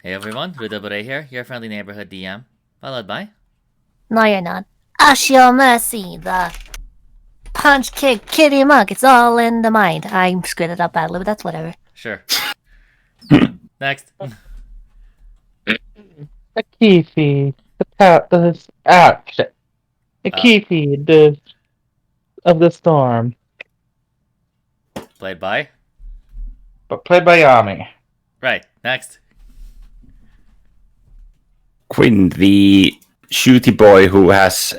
Hey everyone, Rondo here, your friendly neighborhood DM, followed by... No, you're not. Ashio Mercy, the punch, kick, kitty mug. It's all in the mind. I screwed it up badly, but that's whatever. Sure. Next. The Keefe, the Keefe, of the storm. Played by... But played by Yami. Right, next. Quinn, the shooty boy who has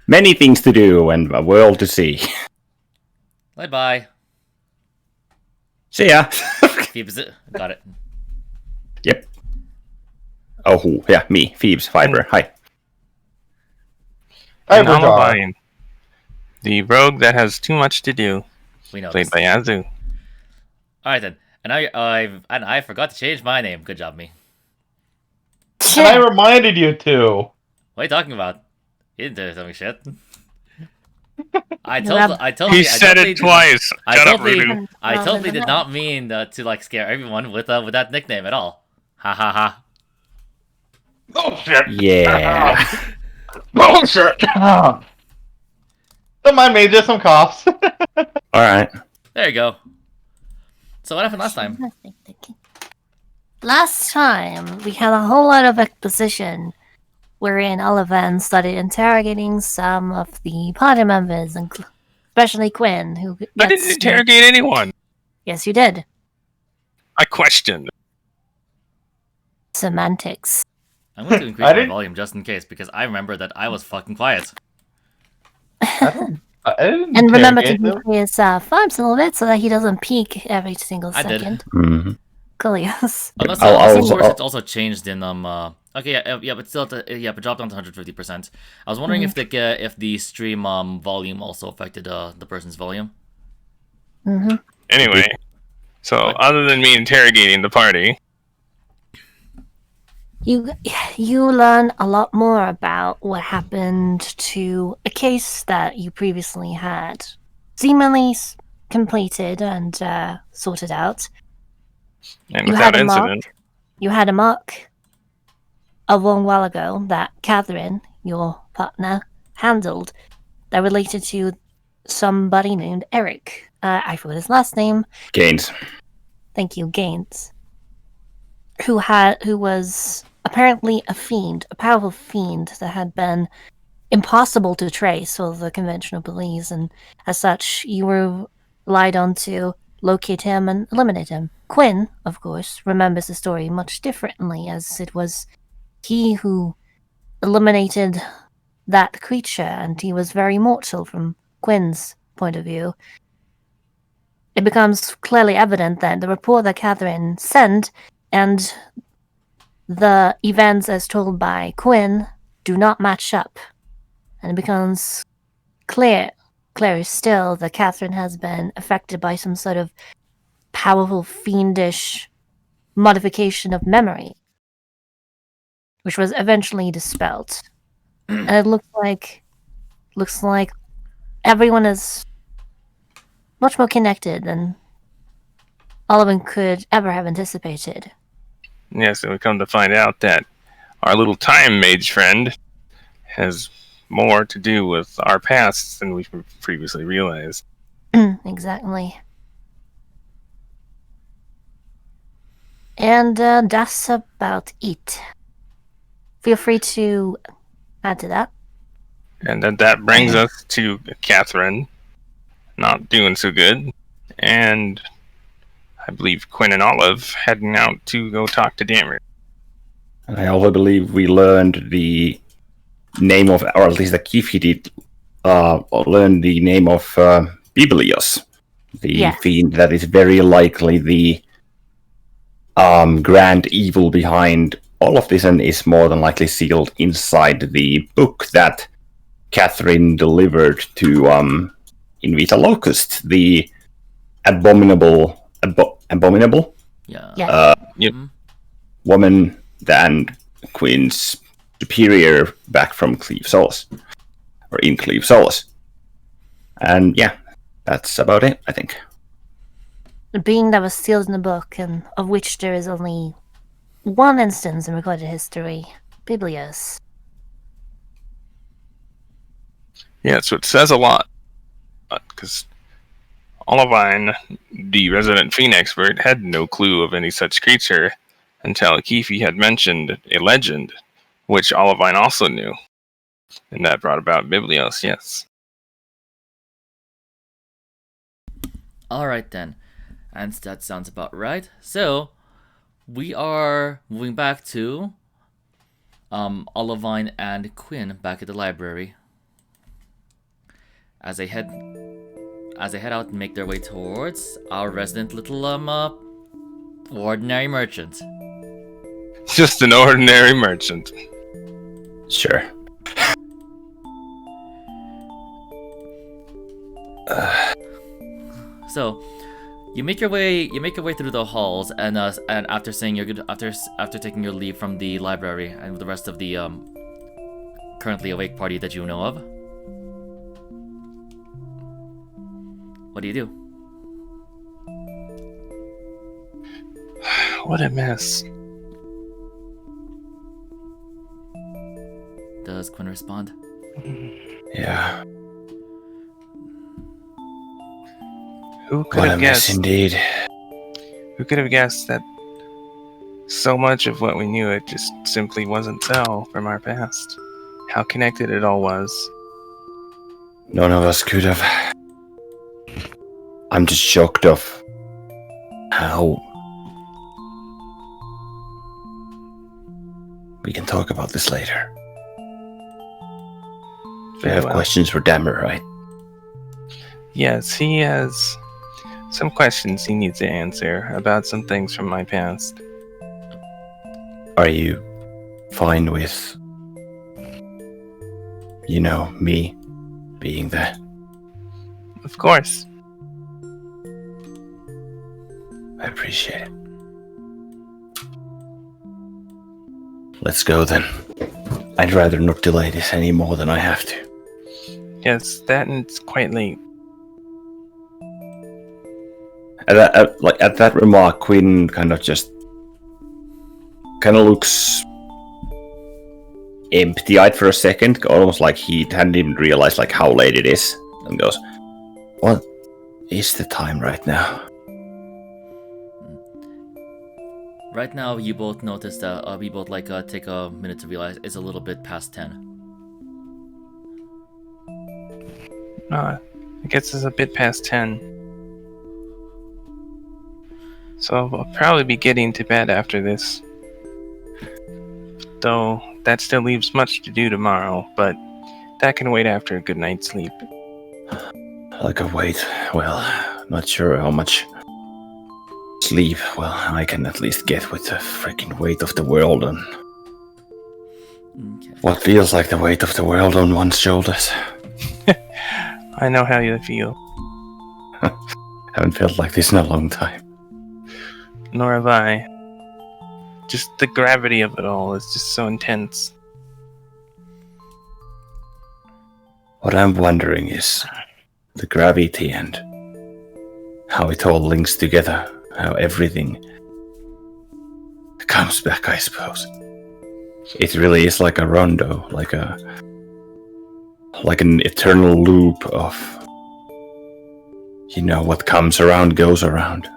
many things to do and a world to see. Played by... See ya. Phoebes. Got it. Yep. Oh, who? Yeah, me, Phoebes, Fiber. Hi. And Alabine, the rogue that has too much to do. We know played this. by Azu. Alright then. And I forgot to change my name. Good job, me. And I reminded you to. What are you talking about? You didn't tell me shit. I totally. He said it twice. I totally did No. not mean to like scare everyone with that nickname at all. Ha ha ha. Bullshit. Yeah. Bullshit. Don't mind me, just some coughs. Alright. There you go. So what happened last time? Last time, we had a whole lot of exposition wherein Olivan started interrogating some of the party members, and especially Quinn, who I didn't interrogate anyone. Yes, you did. I questioned. Semantics. I'm going to increase my volume just in case because I remember that I was fucking quiet. And remember to mute his farms a little bit so that he doesn't peak every single I did. second. Mm-hmm. Cool, yes. Unless it's also changed in Okay, yeah, but still, it dropped down to 150%. I was wondering if the stream volume also affected the person's volume. Mm-hmm. Anyway, so other than me interrogating the party, You learn a lot more about what happened to a case that you previously had seemingly completed and sorted out. and without incident, You had a mark a long while ago that Catherine, your partner, handled that related to somebody named Eric. I forgot his last name. Gaines. Thank you, Gaines. Who was apparently a fiend, a powerful fiend that had been impossible to trace for the conventional police, and as such, you were relied on to locate him and eliminate him. Quinn, of course, remembers the story much differently, as it was he who eliminated that creature, and he was very mortal from Quinn's point of view. It becomes clearly evident that the report that Catherine sent and the events as told by Quinn do not match up. And it becomes clearer still that Catherine has been affected by some sort of powerful fiendish modification of memory, which was eventually dispelled. And it looks like everyone is much more connected than Oliver could ever have anticipated. yes, and we come to find out that our little time mage friend has more to do with our pasts than we previously realized. Exactly. And that's about it. Feel free to add to that. And then that brings us to Catherine not doing so good, and I believe Quinn and Olive heading out to go talk to Dammer. And I also believe we learned the name of, or at least the Kifi did learn the name of Biblios, the fiend that is very likely the grand evil behind all of this, and is more than likely sealed inside the book that Catherine delivered to Invita Locust, the abominable, woman and Quinn's superior back from Cleve Solace, or in Cleve Solace. And yeah, that's about it, I think. The being that was sealed in the book, and of which there is only one instance in recorded history, Biblios. Yeah, so it says a lot. Because Olivine, the resident fiend expert, had no clue of any such creature until Keefe had mentioned a legend, which Olivine also knew. And that brought about Biblios, yes. Alright then. And that sounds about right. So, we are moving back to Olivine and Quinn back at the library. As they head out and make their way towards our resident little ordinary merchant. Just an ordinary merchant. Sure. So, you make your way through the halls, and after saying you're good, after taking your leave from the library and the rest of the currently awake party that you know of, what do you do? What a mess. Does Quinn respond? Yeah. Who could What have a mess guessed? indeed. Who could have guessed that so much of what we knew it just simply wasn't so from our past? How connected it all was. None of us could have. I'm just shocked of how we can talk about this later. We have questions for Dammer, right? Yes, he has some questions he needs to answer about some things from my past. Are you fine with, me being there? Of course. I appreciate it. Let's go then. I'd rather not delay this any more than I have to. Yes, that and it's quite late. At that remark, Quinn kind of looks empty-eyed for a second, almost like he hadn't even realized how late it is, and goes, "What is the time right now?" Right now, you both notice that we both take a minute to realize it's a little bit past 10. I guess it's a bit past 10. So I'll probably be getting to bed after this. Though that still leaves much to do tomorrow, but that can wait after a good night's sleep. Like a weight. Well, not sure how much sleep. Well, I can at least get with the freaking weight of the world on what feels like the weight of the world on one's shoulders. I know how you feel. Haven't felt like this in a long time. Nor have I. Just the gravity of it all is just so intense. What I'm wondering is the gravity and how it all links together. How everything comes back, I suppose. It really is like a rondo, like an eternal loop of, what comes around goes around.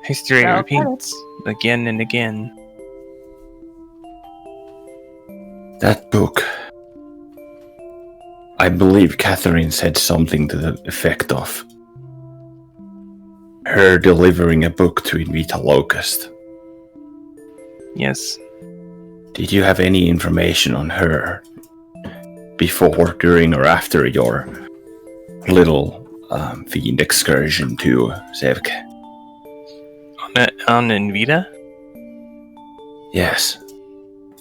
History repeats again and again. That book. I believe Catherine said something to the effect of her delivering a book to Invita Locust. Yes. Did you have any information on her before, during, or after your little fiend excursion to Sevke? On Invita? Yes.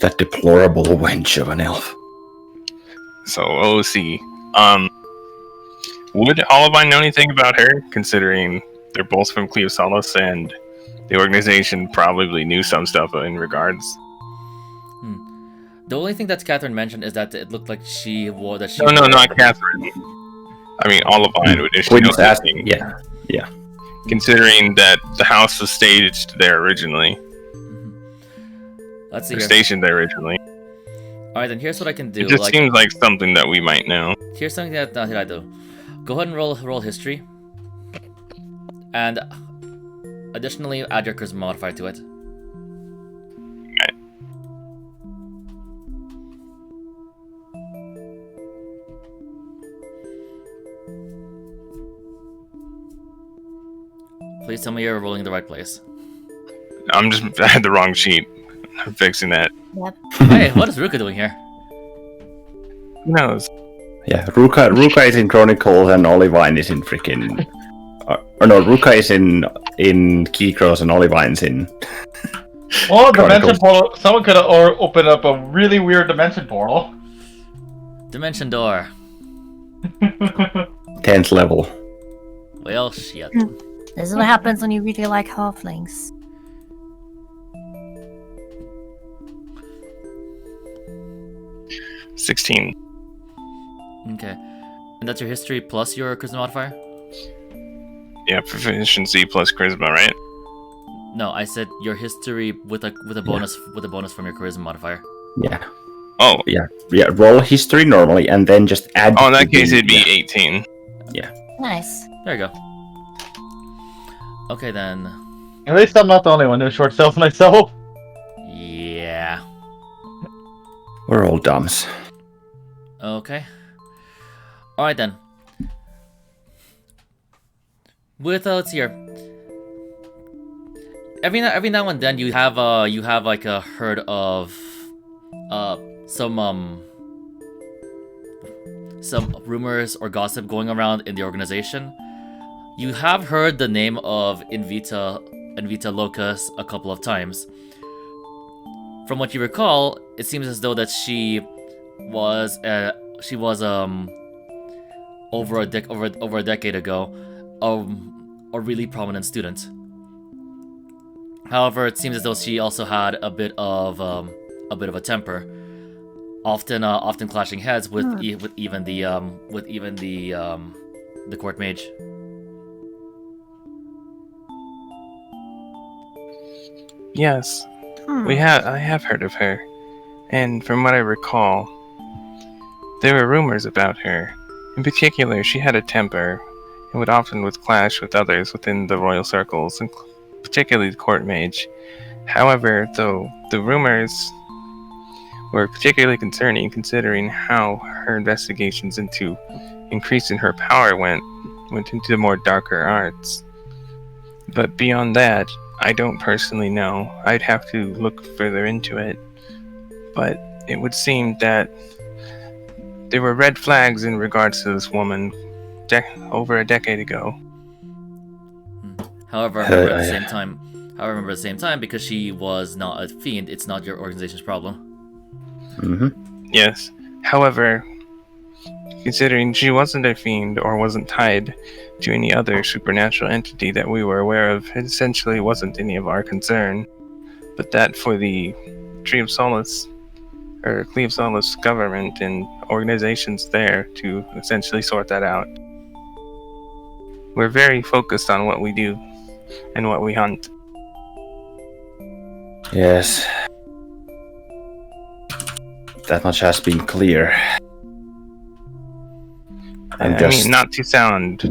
That deplorable wench of an elf. So, OC. Would Olivine know anything about her, considering they're both from Cleosalos and the organization probably knew some stuff in regards? The only thing that Catherine mentioned is that it looked like she wore that she. No, not Catherine. I mean, Olivine would issue Quinn's asking. Yeah. Considering that the house was staged there originally. Let's see They're here. stationed there originally. Alright, then here's what I can do. It just seems like something that we might know. Here's something that I do. Go ahead and roll history. And additionally, add your charisma modifier to it. Okay. Please tell me you're rolling in the right place. I had the wrong sheet. I'm fixing that. Yep. Hey, what is Ruka doing here? Who knows? Yeah, Ruka is in Chronicles and Olivine is in freaking. Or no, Ruka is in Kiecross and Olivine's in. Oh, dimension Chronicles. portal. Someone could have opened up a really weird dimension portal. Dimension door. 10th level. Well, shit. This is what happens when you really like halflings. – 16. Okay. And that's your history plus your charisma modifier? Yeah, proficiency plus charisma, right? No, I said your history with a bonus from your charisma modifier. Yeah. Oh. Yeah. Roll history normally and then just add. Oh, in that case, it'd be yeah. 18. Nice. There you go. Okay then. At least I'm not the only one who short sells myself. Yeah. We're all dumbs. Okay. Alright then. Let's see here. Every now and then you have like a herd of some rumors or gossip going around in the organization. You have heard the name of Invita Locus a couple of times. From what you recall, it seems as though that she was over a decade ago a really prominent student. However, it seems as though she also had a bit of a temper, often clashing heads with even the court mage. Yes, I have heard of her, and from what I recall, there were rumors about her. In particular, she had a temper, and would often clash with others within the royal circles, and particularly the court mage. However, though, the rumors were particularly concerning, considering how her investigations into increasing her power went into the more darker arts. But beyond that, I don't personally know. I'd have to look further into it. But it would seem that there were red flags in regards to this woman over a decade ago. However, remember at the same time, because she was not a fiend, it's not your organization's problem. Mm-hmm. Yes. However, considering she wasn't a fiend or wasn't tied to any other supernatural entity that we were aware of, it essentially wasn't any of our concern. But that for the Tree of Solace government and organizations there to essentially sort that out. We're very focused on what we do and what we hunt. Yes. That much has been clear. I mean, not to sound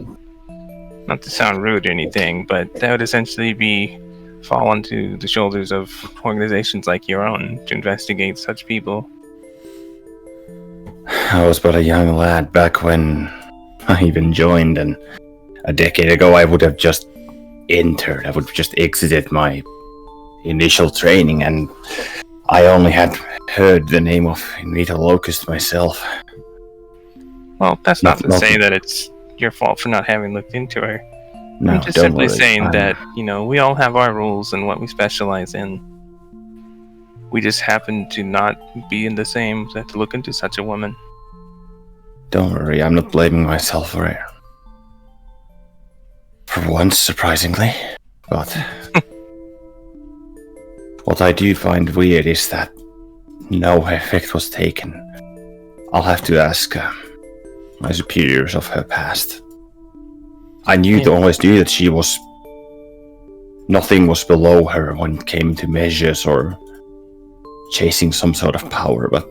rude or anything, but that would essentially fall onto the shoulders of organizations like your own to investigate such people. I was but a young lad back when I even joined, and a decade ago I would have just entered. I would have just exited my initial training, and I only had heard the name of Invita Locust myself. Well, that's not to say that it's your fault for not having looked into her. No, I'm just don't simply worry. saying that, we all have our rules and what we specialize in. We just happen to not be in the same to look into such a woman. Don't worry, I'm not blaming myself for it. For once, surprisingly. But what I do find weird is that no effect was taken. I'll have to ask my superiors of her past. I always knew that nothing was below her when it came to measures or chasing some sort of power, but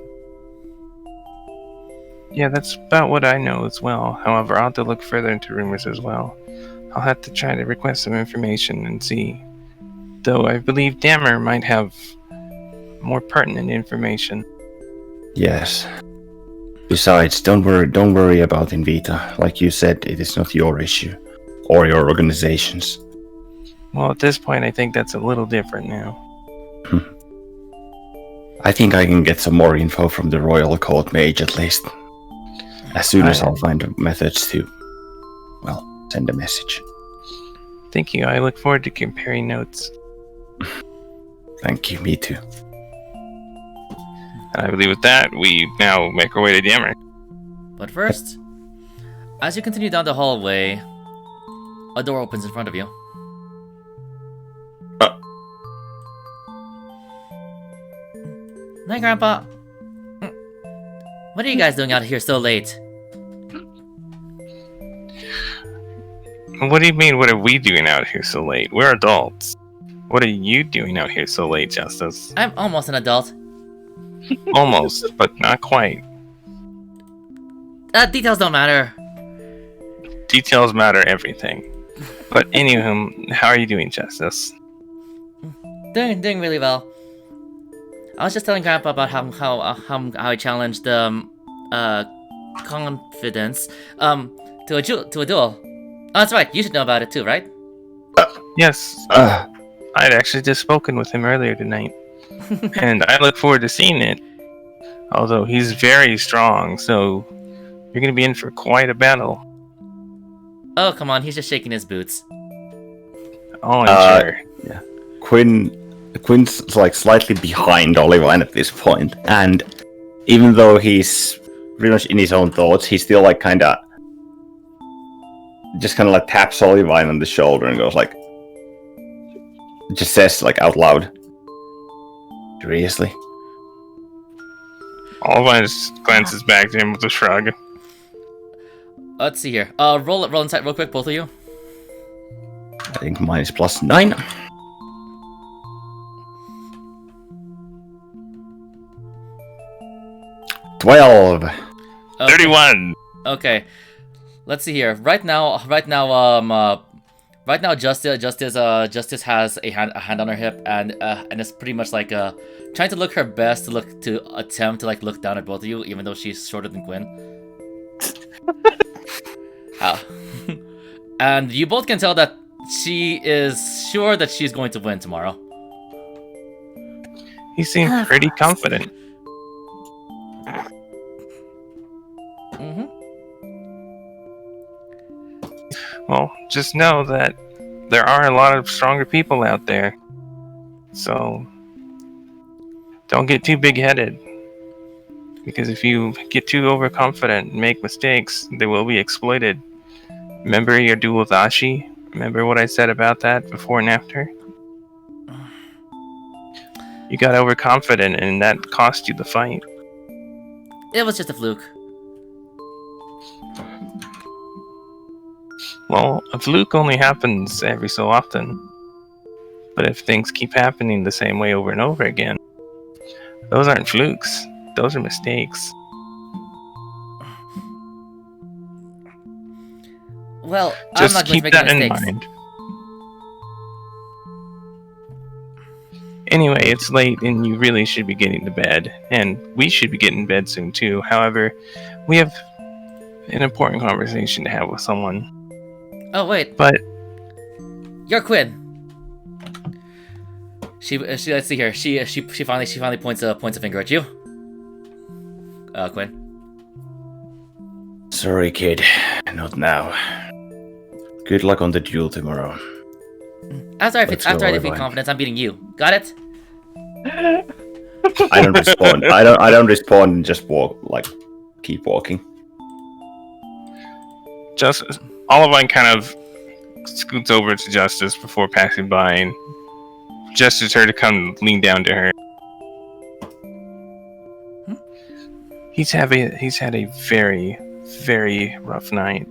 Yeah, that's about what I know as well. However, I'll have to look further into rumors as well. I'll have to try to request some information and see. Though I believe Dammer might have more pertinent information. yes. Besides, don't worry about Invita. Like you said, it is not your issue or your organization's. Well, at this point, I think that's a little different now. I think I can get some more info from the Royal Court Mage at least. As soon as I'll find methods to, well, send a message. Thank you. I look forward to comparing notes. Thank you, me too. And I believe with that, we now make our way to Dammer. But first, as you continue down the hallway, a door opens in front of you. Night, Grandpa. What are you guys doing out here so late? What do you mean, what are we doing out here so late? We're adults. What are you doing out here so late, Justice? I'm almost an adult. Almost, but not quite. Details don't matter. Details matter everything. But anywho, how are you doing, Justice? Doing really well. I was just telling Grandpa about how I challenged confidence to a duel. Oh, that's right. You should know about it too, right? Yes. I'd actually just spoken with him earlier tonight, and I look forward to seeing it. Although he's very strong, so you're going to be in for quite a battle. Oh, come on. He's just shaking his boots. Oh, I'm sure. Yeah. Quinn's like slightly behind Olivine at this point, and even though he's pretty much in his own thoughts, he still like kind of taps Olivine on the shoulder and goes like, just says like out loud, seriously. Olivine just glances back to him with a shrug. Let's see here. Roll inside real quick, both of you. I think mine is +9. $12. Okay. 31. Okay. Let's see here. Right now, Justice has a hand on her hip, and it's pretty much like trying to look her best to attempt to like look down at both of you, even though she's shorter than Quinn. And you both can tell that she is sure that she's going to win tomorrow. He seemed pretty confident. Well, just know that there are a lot of stronger people out there. So, don't get too big-headed. Because if you get too overconfident and make mistakes, they will be exploited. Remember your duel with Ashi? Remember what I said about that before and after? You got overconfident and that cost you the fight. It was just a fluke. Well, a fluke only happens every so often. But if things keep happening the same way over and over again, those aren't flukes. Those are mistakes. Well, Just I'm not going keep to make that in mistakes. mind. Anyway, it's late and you really should be getting to bed. And we should be getting to bed soon too. However, we have an important conversation to have with someone. Oh wait, But you're Quinn. She let's see here. She finally points a finger at you. Quinn. Sorry, kid. Not now. Good luck on the duel tomorrow. After I Let's go, defeat Olivine. confidence, I'm beating you. Got it? I don't respond. I don't respond and just walk, like, keep walking. Olivine kind of scoots over to Justice before passing by and gestures her to come lean down to her. He's had a very, very rough night.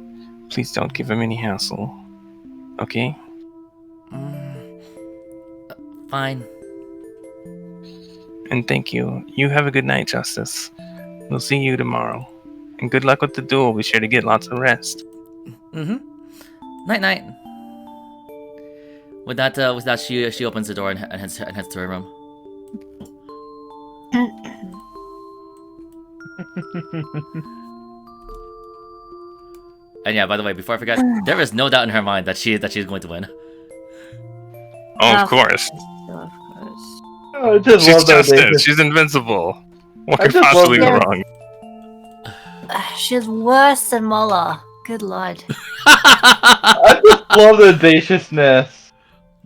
Please don't give him any hassle. Okay? Fine. And thank you. You have a good night, Justice. We'll see you tomorrow. And good luck with the duel. Be sure to get lots of rest. Mm-hmm. Night night. With that, she opens the door and heads to her room. And yeah, by the way, before I forget, there is no doubt in her mind that she's going to win. Oh, of course. Of course. I just She's love that Justice. they She's invincible. What I could just possibly go love wrong? She's worse than Mola. Good lord. I just love the audaciousness.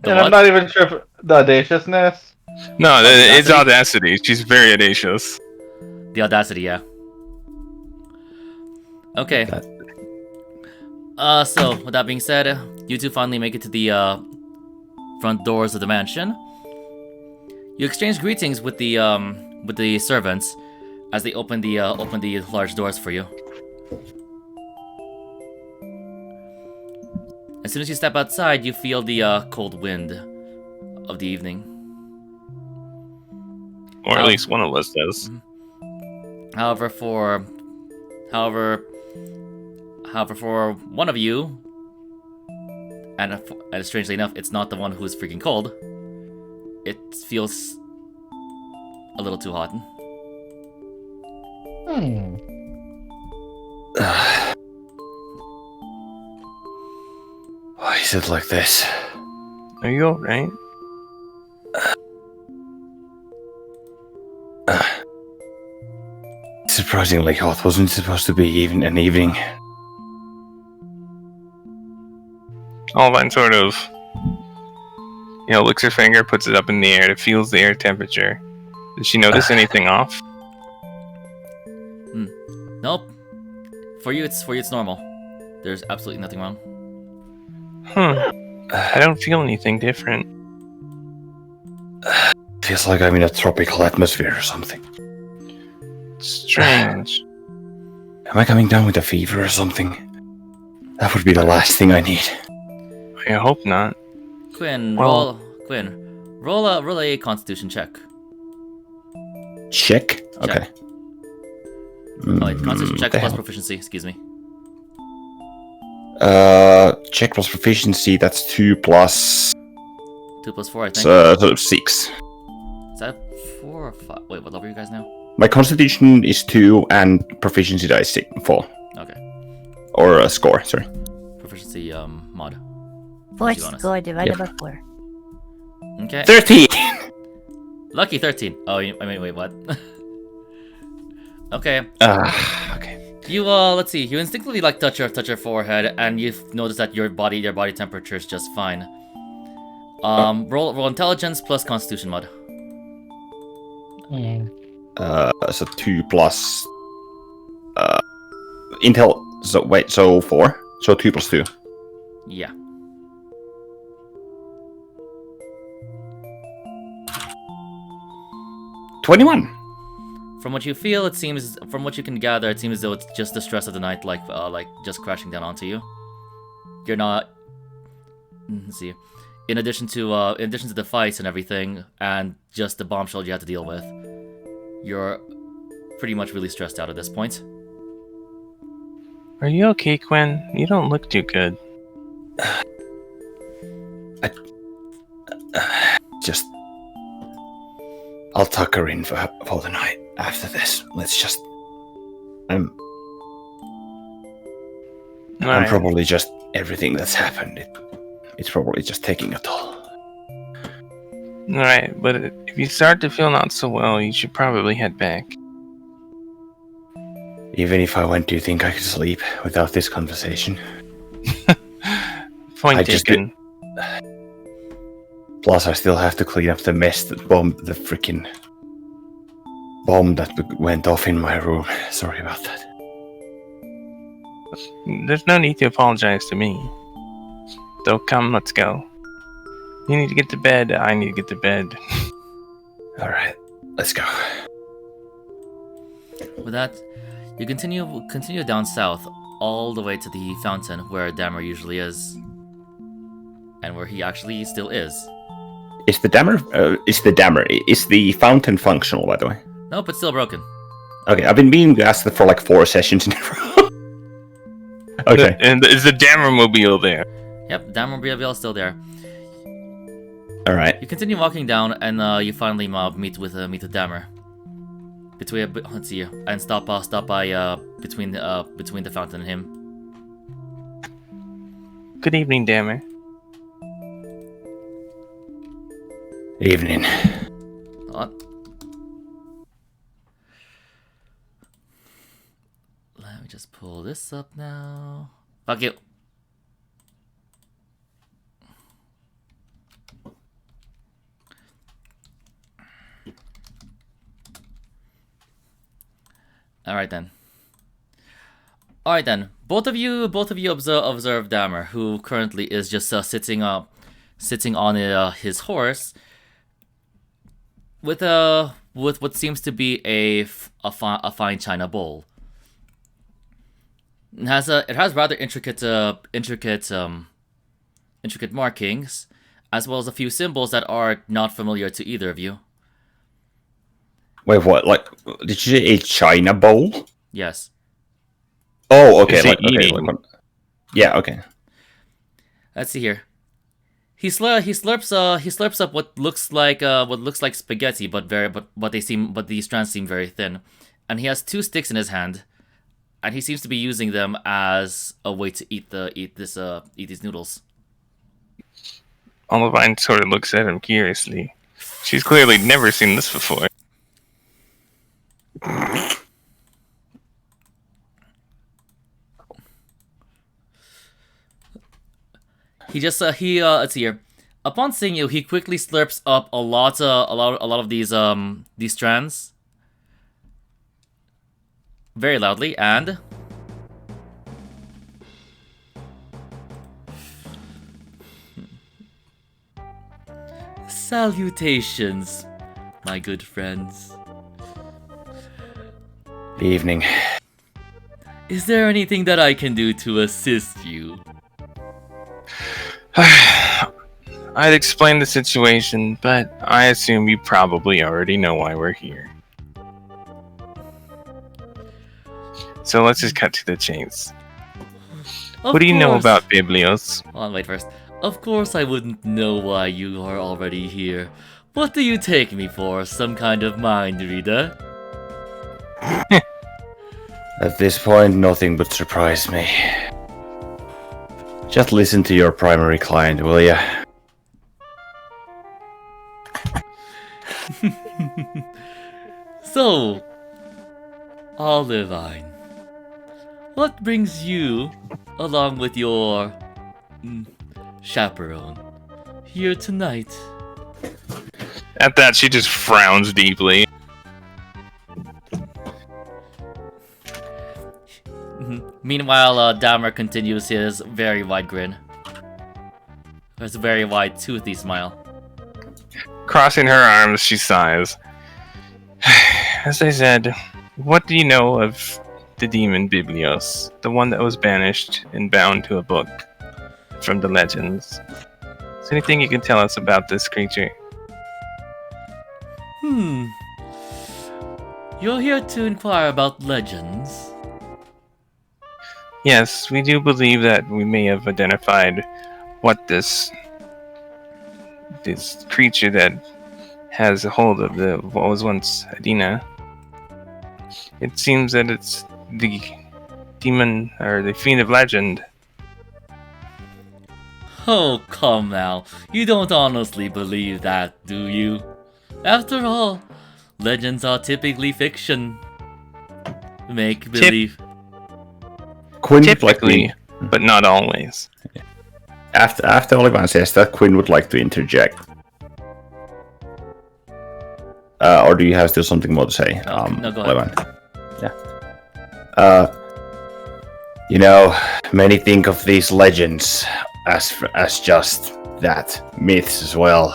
The And what? I'm not even sure if the audaciousness. No, it's Audacity? audacity. She's very audacious. The audacity, yeah. Okay. So with that being said, you two finally make it to the front doors of the mansion. You exchange greetings with the servants as they open the large doors for you. As soon as you step outside, you feel the cold wind of the evening. Or at least one of us does. However, for one of you, and strangely enough, it's not the one who's freaking cold. It feels a little too hot. Why is it like this? Are you alright? Surprisingly hot. Wasn't supposed to be even an evening. Olivine sort of, licks her finger, puts it up in the air, it feels the air temperature. Does she notice anything off? Nope. For you, it's normal. There's absolutely nothing wrong. I don't feel anything different. Feels like I'm in a tropical atmosphere or something. Strange. Am I coming down with a fever or something? That would be the last thing I need. I hope not. Quinn, Well- roll a Constitution check. Check? Okay. Oh, wait, Constitution check the plus hell? proficiency. Excuse me. Check plus proficiency, that's 2 plus 2 plus 4, I think. so 6. Is that 4 or 5? Wait, what level are you guys now? My constitution is 2 and proficiency dice 4. Okay. Or score, sorry. Proficiency mod. 4 be honest. score divided Yep. by 4. Okay. 13! Lucky 13. Oh, I mean, wait, what? Okay. Okay. You let's see. You instinctively touch her forehead, and you notice that your body temperature is just fine. Roll intelligence plus Constitution mod. So 2 plus intel. So wait, so 4. So 2 plus 2. Yeah. $21. From what you feel, it seems. From what you can gather, it seems as though it's just the stress of the night, like just crashing down onto you. You're not. Let's see. In addition to the fights and everything, and just the bombshell you had to deal with, you're pretty much really stressed out at this point. Are you okay, Quinn? You don't look too good. Just. I'll tuck her in for the night after this. Let's just. I'm Alright. probably just everything that's happened. It's probably just taking a toll. Alright, but if you start to feel not so well, you should probably head back. Even if I went, do you think I could sleep without this conversation? Point I just taken. Plus, I still have to clean up the mess that the freaking bomb that went off in my room. Sorry about that. There's no need to apologize to me. So come, let's go. You need to get to bed, I need to get to bed. Alright, let's go. With that, you continue down south all the way to the fountain where Damer usually is, and where he actually still is. Is the fountain functional, by the way? Nope, it's still broken. Okay, I've been meaning to ask that for like 4 sessions in a row. Okay. And is the Dammermobile there? Yep, the Dammermobile is still there. All right. You continue walking down, and you finally meet with Dammer. Let's see, and stop by between the fountain and him. Good evening, Dammer. Evening. Let me just pull this up now. Fuck you. Alright then. Both of you observe Dammer, who currently is just sitting on his horse with what seems to be a fine china bowl. It has rather intricate markings, as well as a few symbols that are not familiar to either of you. Wait, what? Like, did you say a china bowl? Yes. Oh, okay. Is he Like, eating? Yeah, okay. Let's see here. He slurps up what looks like spaghetti, but these strands seem very thin, and he has 2 sticks in his hand, and he seems to be using them as a way to eat these noodles. Olivine sort of looks at him curiously. She's clearly never seen this before. Let's see here. Upon seeing you, he quickly slurps up a lot of these strands very loudly, and salutations, my good friends. Evening. Is there anything that I can do to assist you? I'd explain the situation, but I assume you probably already know why we're here. So let's just cut to the chase. What do you know about Biblios? Hold on, wait first. Of course I wouldn't know why you are already here. What do you take me for? Some kind of mind reader? At this point, nothing would surprise me. Just listen to your primary client, will ya? So, Olivine, what brings you, along with your chaperone, here tonight? At that, she just frowns deeply. Meanwhile, Dammer continues his very wide grin. His very wide, toothy smile. Crossing her arms, she sighs. As I said, what do you know of the demon Biblios? The one that was banished and bound to a book from the legends. Is there anything you can tell us about this creature? You're here to inquire about legends? Yes, we do believe that we may have identified what this creature that has a hold of what was once Eternia. It seems that it's the demon or the fiend of legend. Oh, come now. You don't honestly believe that, do you? After all, legends are typically fiction. Make believe. Quinn Typically, but not always. After Olivine says that, Quinn would like to interject. Or do you have still something more to say? No, go ahead. Olivine? Yeah. Many think of these legends as just that, myths as well.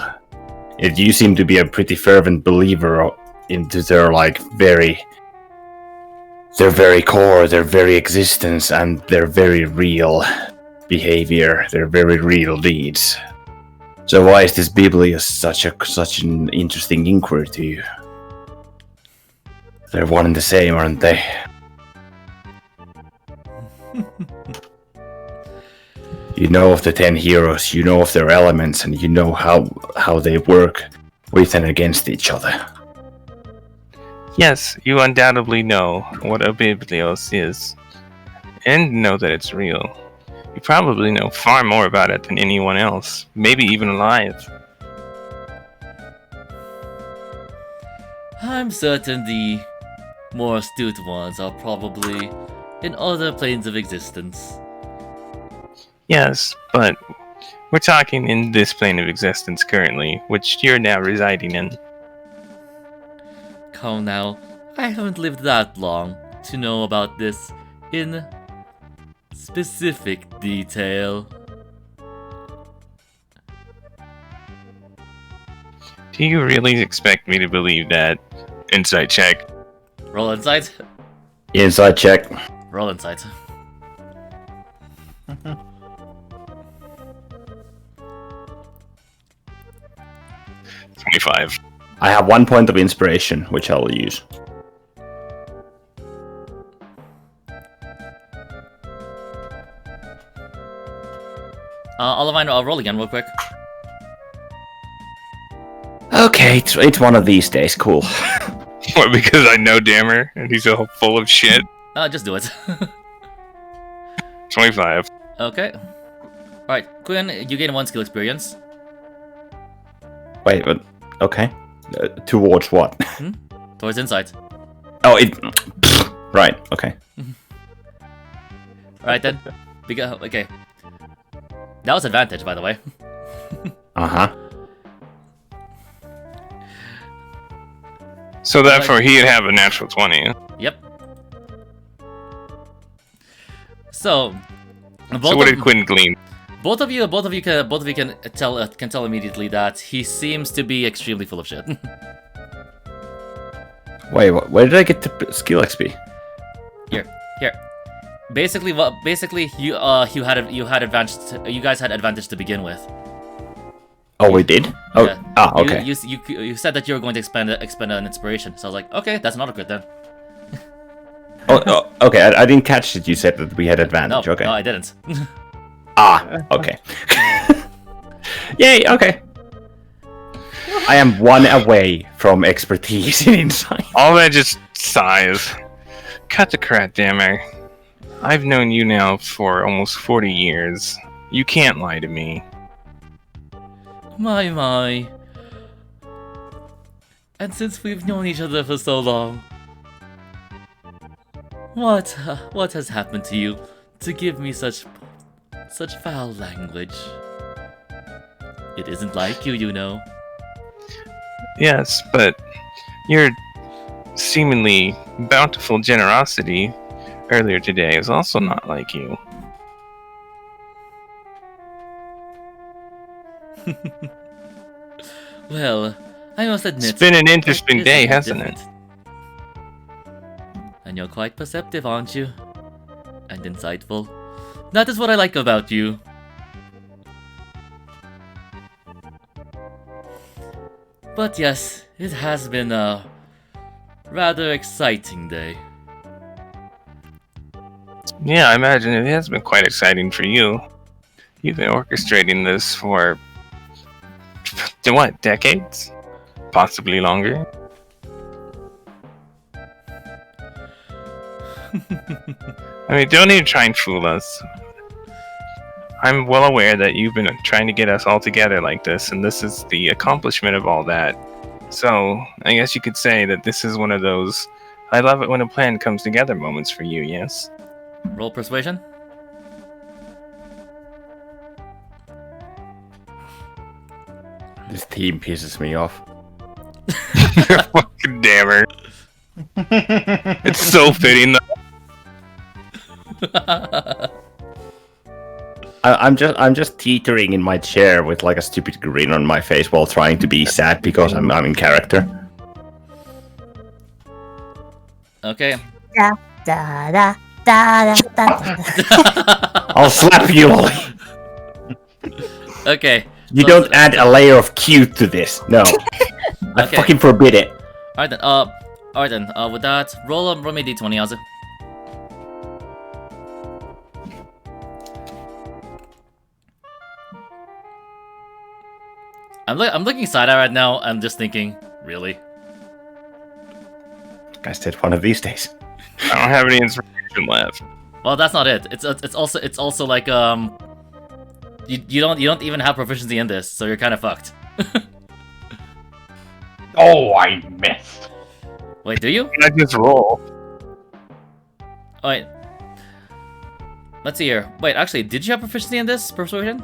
If you seem to be a pretty fervent believer into their very core, their very existence, and their very real behavior, their very real deeds. So why is this Biblia such an interesting inquiry to you? They're one and the same, aren't they? You know of the 10 heroes, you know of their elements, and you know how they work with and against each other. Yes, you undoubtedly know what a Biblios is, and know that it's real. You probably know far more about it than anyone else, maybe even alive. I'm certain the more astute ones are probably in other planes of existence. Yes, but we're talking in this plane of existence currently, which you're now residing in. Come now, I haven't lived that long to know about this in specific detail. Do you really expect me to believe that? Insight check. Roll insight. Inside check. Roll insight. 25. I have 1 point of inspiration, which I will use. Olivine, I'll roll again real quick. Okay, it's one of these days. Cool. What, because I know Dammer and he's all full of shit? Just do it. 25. Okay. Alright, Quinn, you gain 1 skill experience. Wait, but okay. Towards what? Towards insight. Oh, it. Right. Okay. Alright then. Okay. That was advantage, by the way. Uh-huh. So therefore he'd have a natural 20. Yep. So, So what did Quinn glean? both of you can tell immediately that he seems to be extremely full of shit. Wait, where did I get the skill XP? Here. Basically, you had advantage. You guys had advantage to begin with. Oh, we did. Oh, Yeah. okay. You said that you were going to expend an inspiration, so I was like, okay, that's not a crit then. Okay. I didn't catch that you said that we had advantage. No, Okay. no, I didn't. Okay. Yay. Okay. I am 1 away from expertise in insight. All that just sighs. Cut the crap, Dammer. I've known you now for almost 40 years. You can't lie to me. My. And since we've known each other for so long, what has happened to you to give me such foul language? It isn't like you, you know. Yes, but your seemingly bountiful generosity earlier today is also not like you. Well, I must admit, It's been an interesting it day, is hasn't it? different. And you're quite perceptive, aren't you? And insightful. That is what I like about you. But yes, it has been a rather exciting day. Yeah, I imagine it has been quite exciting for you. You've been orchestrating this for what, decades? Possibly longer? I mean, don't even try and fool us. I'm well aware that you've been trying to get us all together like this, and this is the accomplishment of all that. So, I guess you could say that this is one of those I love it when a plan comes together moments for you, yes? Roll persuasion. This team pisses me off. Fucking dammer. It's so fitting though. I'm just teetering in my chair with like a stupid grin on my face while trying to be sad because I'm in character. Okay. Da da da da da da. I'll slap you, Ollie. Okay. You don't add a layer of cute to this. No. I Okay. fucking forbid it. Alright then, with that, roll me a d20, Azu. I'm looking side-eye right now, I'm just thinking, really? I said one of these days. I don't have any inspiration left. Well, that's not it. It's also like you don't even have proficiency in this, so you're kind of fucked. Oh, I missed. Wait, do you? I just roll. Oh, wait. Let's see here. Wait, actually, did you have proficiency in this persuasion?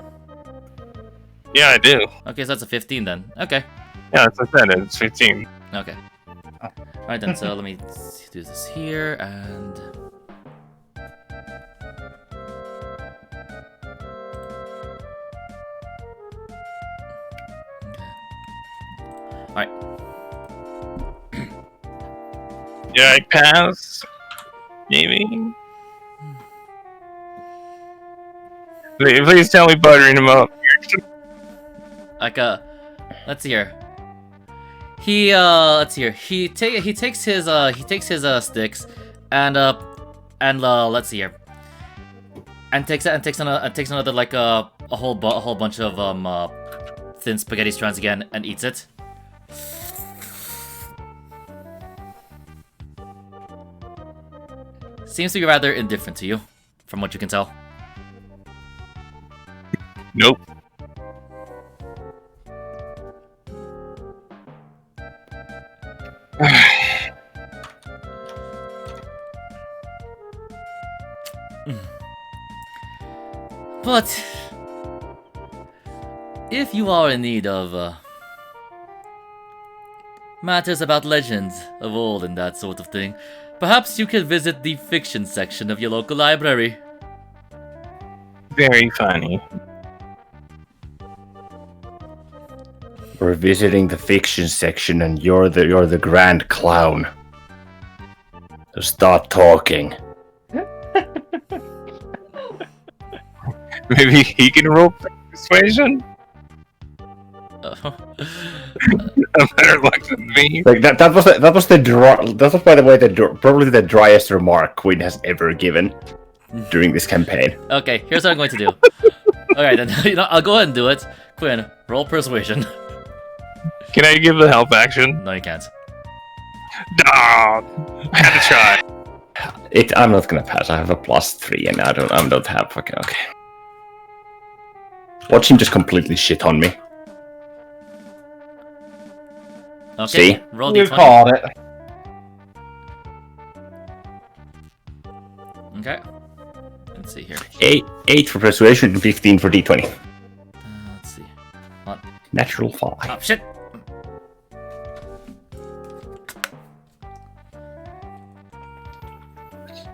Yeah, I do. Okay, so that's a 15 then. Okay. Yeah, that's what I said. It's 15. Okay. Alright then, so let me do this here, and... Alright. Yeah, I pass. Maybe. Please tell me buttering him up. Like, let's see here. Let's see here. He takes his sticks, and let's see here. And takes another like a whole bunch of thin spaghetti strands again and eats it. Seems to be rather indifferent to you, from what you can tell. Nope. But if you are in need of matters about legends of old and that sort of thing, perhaps you could visit the fiction section of your local library. Very funny. We're visiting the fiction section, and you're the grand clown. So start talking. Maybe he can roll persuasion? Better luck than me. Like that was by the way probably the driest remark Quinn has ever given during this campaign. Okay, here's what I'm going to do. Alright, then I'll go ahead and do it. Quinn, roll persuasion. Can I give the help action? No, you can't. I had to try. I'm not gonna pass. I have a +3, and I don't have fucking okay. Watch him just completely shit on me. Okay, See? roll You d20. called it. Okay. Let's see here. 8 for persuasion and 15 for d20. Let's see. Natural 5. Oh, shit!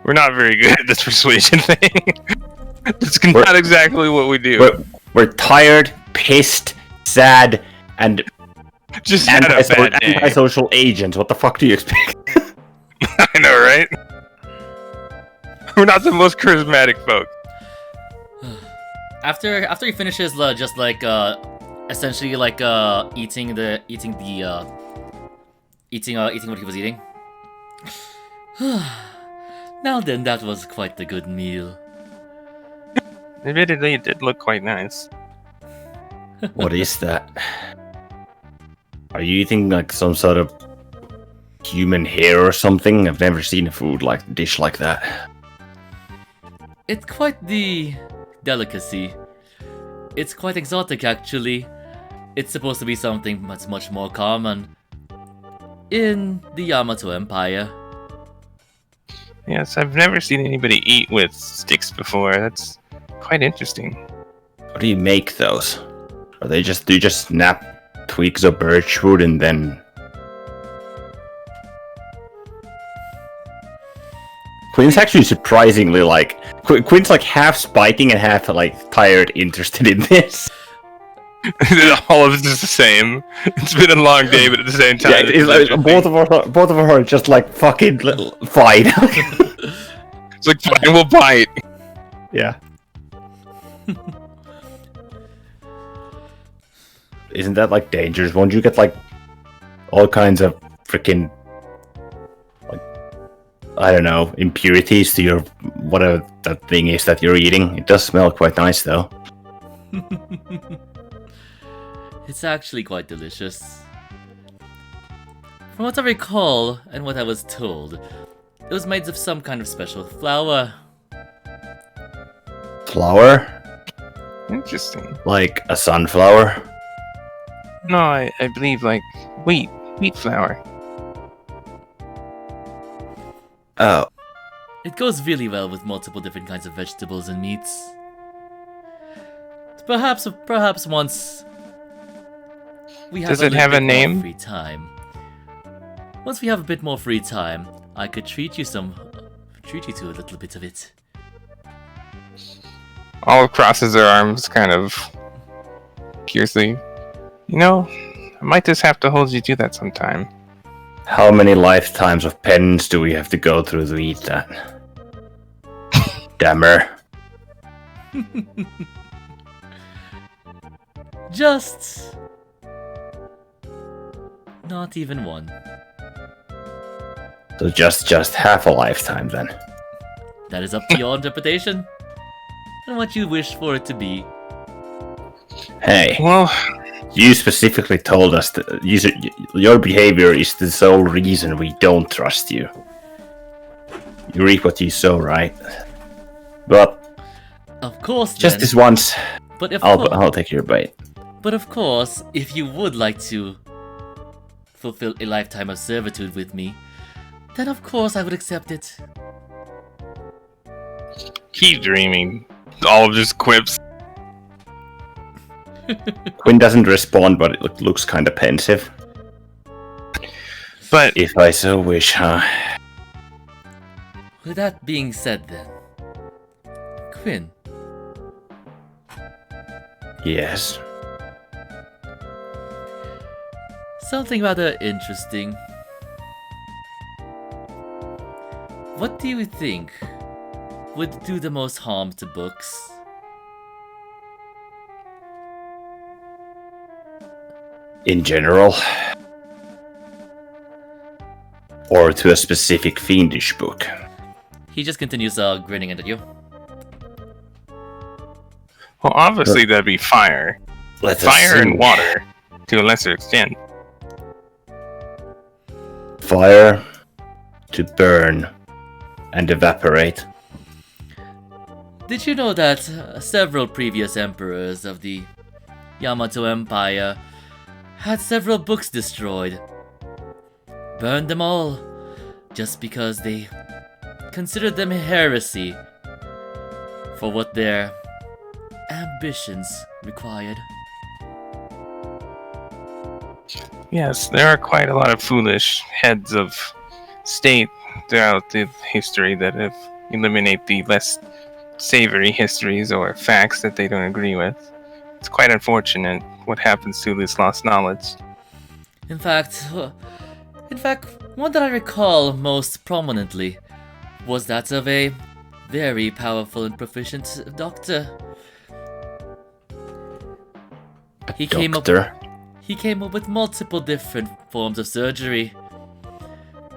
We're not very good at this persuasion thing. It's not exactly what we do. We're tired, pissed, sad, and Just had a bad day. antisocial agents. What the fuck do you expect? I know, right? We're not the most charismatic folk. After he finishes just like essentially like eating what he was eating. Now then, that was quite a good meal. Admittedly, it did look quite nice. What is that? Are you eating like some sort of human hair or something? I've never seen a dish like that. It's quite the delicacy. It's quite exotic, actually. It's supposed to be something that's much more common in the Yamato Empire. Yes, I've never seen anybody eat with sticks before. That's quite interesting. How do you make those? Do you just snap twigs of birchwood and then... Quinn's actually surprisingly Quinn's like half spiting and half like tired interested in this. All of it is the same. It's been a long day, but at the same time, Yeah, it's like, both of us are just like fucking fine. It's like, fine, we'll bite. Yeah. isn't that like dangerous? Won't you get like all kinds of freaking like I don't know impurities to your whatever that thing is that you're eating? It does smell quite nice though. It's actually quite delicious. From what I recall and what I was told, it was made of some kind of special flour. Flour? Interesting. Like a sunflower? No, I believe like wheat flour. Oh, It goes really well with multiple different kinds of vegetables and meats. Perhaps once we have Does a it little have a bit more name? free time. Once we have a bit more free time, I could treat you to a little bit of it. Olive crosses her arms kind of fiercely. You know, I might just have to hold you to that sometime. how many lifetimes of penance do we have to go through to eat that? Dammer. Just not even one. So just half a lifetime then. That is up to your interpretation and what you wish for it to be. Hey, Well, you specifically told us that your behavior is the sole reason we don't trust you. You reap what you sow, right? But Of course, just then. this once, But of I'll take your bait. But of course, if you would like to fulfill a lifetime of servitude with me, then of course I would accept it. keep dreaming. All of his quips. Quinn doesn't respond, but it looks kind of pensive. But If I so wish, huh? With that being said then, Quinn, Yes. something rather interesting. What do you think would do the most harm to books? In general. Or to a specific fiendish book. He just continues grinning at you. well, obviously that'd be fire. Let us Fire see. and water, to a lesser extent. Fire to burn and evaporate. Did you know that several previous emperors of the Yamato Empire had several books destroyed? Burned them all, just because they considered them heresy for what their ambitions required. Yes, there are quite a lot of foolish heads of state throughout the history that have eliminated the less savory histories or facts that they don't agree with. It's quite unfortunate what happens to this lost knowledge. In fact, one that I recall most prominently was that of a very powerful and proficient doctor. He came up with multiple different forms of surgery.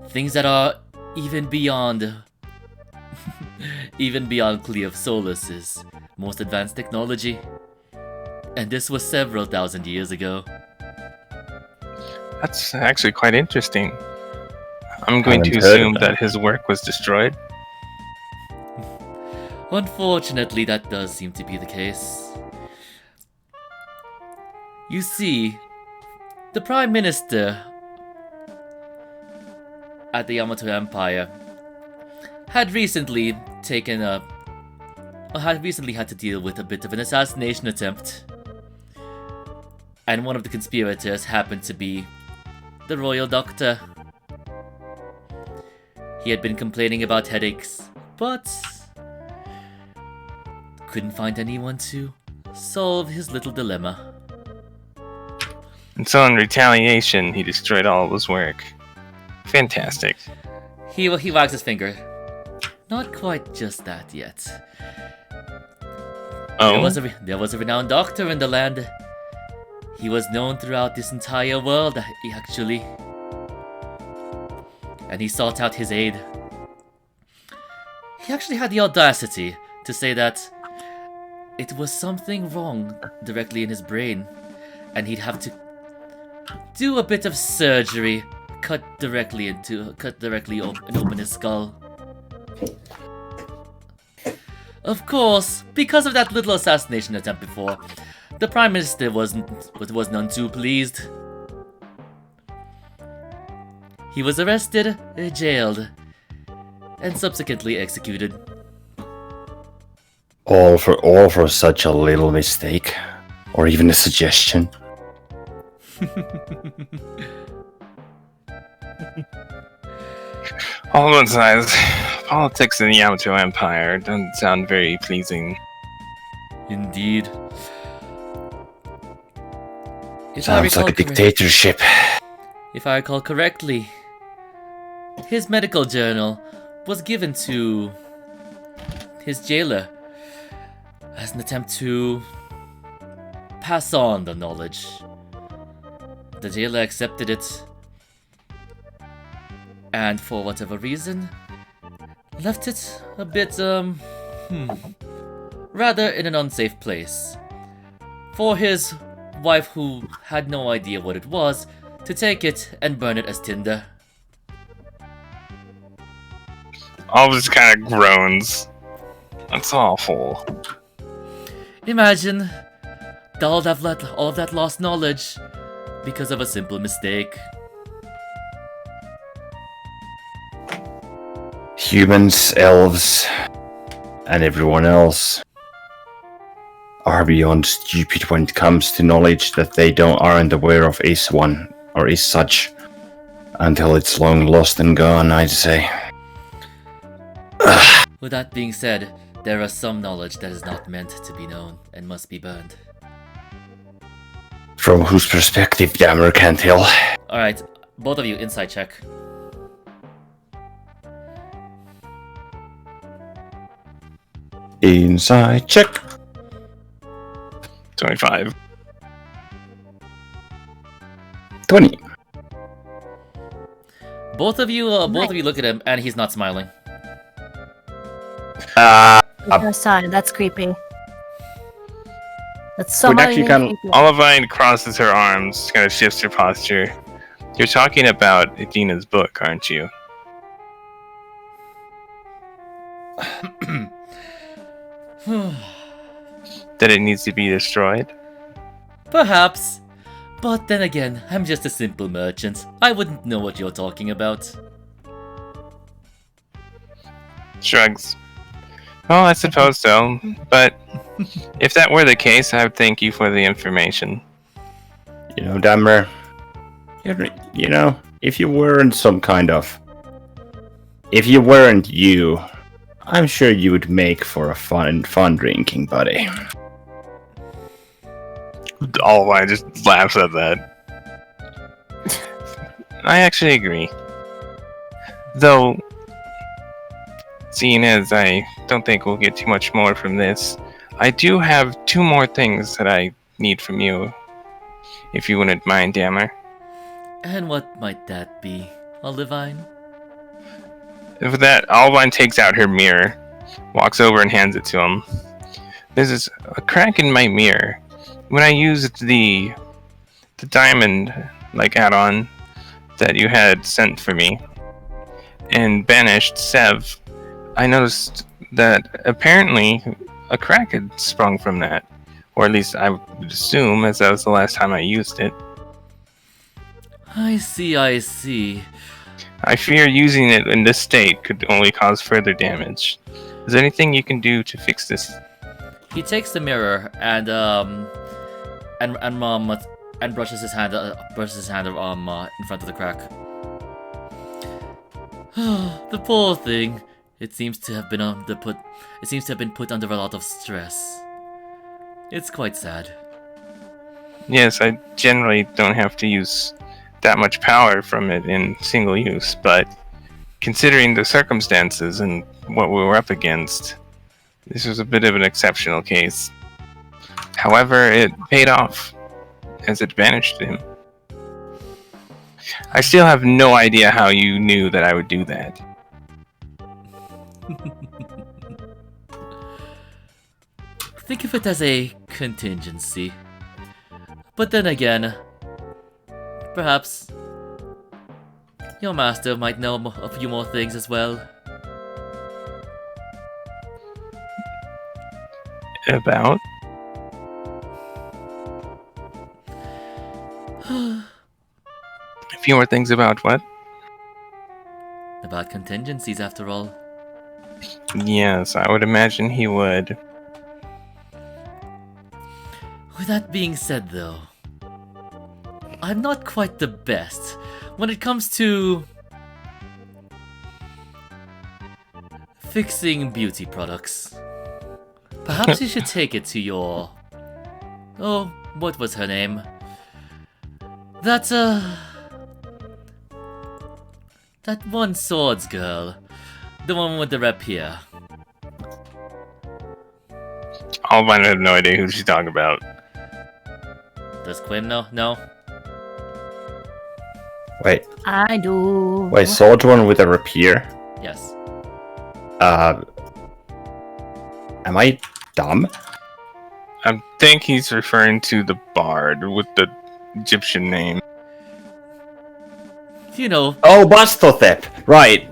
Things that are even beyond Cleo Solus's most advanced technology. And this was several thousand years ago. That's actually quite interesting. I'm going to Haven't heard of assume that. that his work was destroyed. Unfortunately, that does seem to be the case. You see, the Prime Minister at the Yamato Empire had recently had to deal with a bit of an assassination attempt. And one of the conspirators happened to be the Royal Doctor. He had been complaining about headaches, but couldn't find anyone to solve his little dilemma. And so in retaliation, he destroyed all of his work. Fantastic. He wags his finger. Not quite just that yet. Oh, There was a renowned doctor in the land. He was known throughout this entire world, actually. And he sought out his aid. He actually had the audacity to say that it was something wrong directly in his brain, and he'd have to do a bit of surgery, cut directly and open his skull. Of course, because of that little assassination attempt before, the Prime Minister was none too pleased. He was arrested, jailed, and subsequently executed. All for such a little mistake, or even a suggestion. All one size. Politics in the Yamato Empire doesn't sound very pleasing. Indeed. Sounds like a dictatorship. If I recall correctly, his medical journal was given to his jailer as an attempt to pass on the knowledge. The jailer accepted it, and for whatever reason, left it a bit, rather in an unsafe place. For his wife, who had no idea what it was, to take it and burn it as tinder. All this kind of groans. That's awful. Imagine all of that lost knowledge because of a simple mistake. Humans, elves, and everyone else are beyond stupid when it comes to knowledge that they aren't aware of is one or is such until it's long lost and gone, I'd say. With that being said, there are some knowledge that is not meant to be known and must be burned. From whose perspective, Dammer can't tell. Alright, both of you, insight check. Inside check. 25. 20. Both of you look at him, and he's not smiling. Aside, that's creepy. That's so Would actually creepy. Olivine crosses her arms, kind of shifts her posture. You're talking about Edina's book, aren't you? That it needs to be destroyed? Perhaps. But then again, I'm just a simple merchant. I wouldn't know what you're talking about. Shrugs. Well, I suppose so. But if that were the case, I would thank you for the information. You know, Dammer, you know, if you weren't you, I'm sure you would make for a fun drinking buddy. Olivine just laughs at that. I actually agree. Though, seeing as I don't think we'll get too much more from this, I do have 2 more things that I need from you, if you wouldn't mind, Dammer. And what might that be, Olivine? With that, Olivine takes out her mirror, walks over and hands it to him. There's a crack in my mirror. When I used the diamond add-on that you had sent for me and banished Sev, I noticed that apparently a crack had sprung from that. Or at least I would assume, as that was the last time I used it. I see. I fear using it in this state could only cause further damage. Is there anything you can do to fix this? He takes the mirror and brushes his hand in front of the crack. The poor thing. It seems to have been put under a lot of stress. It's quite sad. Yes, I generally don't have to use that much power from it in single use, but considering the circumstances and what we were up against, this was a bit of an exceptional case. However, it paid off, as it vanished him. I still have no idea how you knew that I would do that. Think of it as a contingency. But then again, perhaps your master might know a few more things as well. About? A few more things about what? About contingencies, after all. Yes, I would imagine he would. With that being said, though, I'm not quite the best when it comes to fixing beauty products. Perhaps you should take it to your... Oh, what was her name? That one swords girl. The one with the rapier. Alvine have no idea who she's talking about. Does Quinn know? No? Wait, I do. wait, sword one with a rapier? Yes. Am I dumb? I think he's referring to the bard with the Egyptian name. You know... Oh, Bastothep! Right.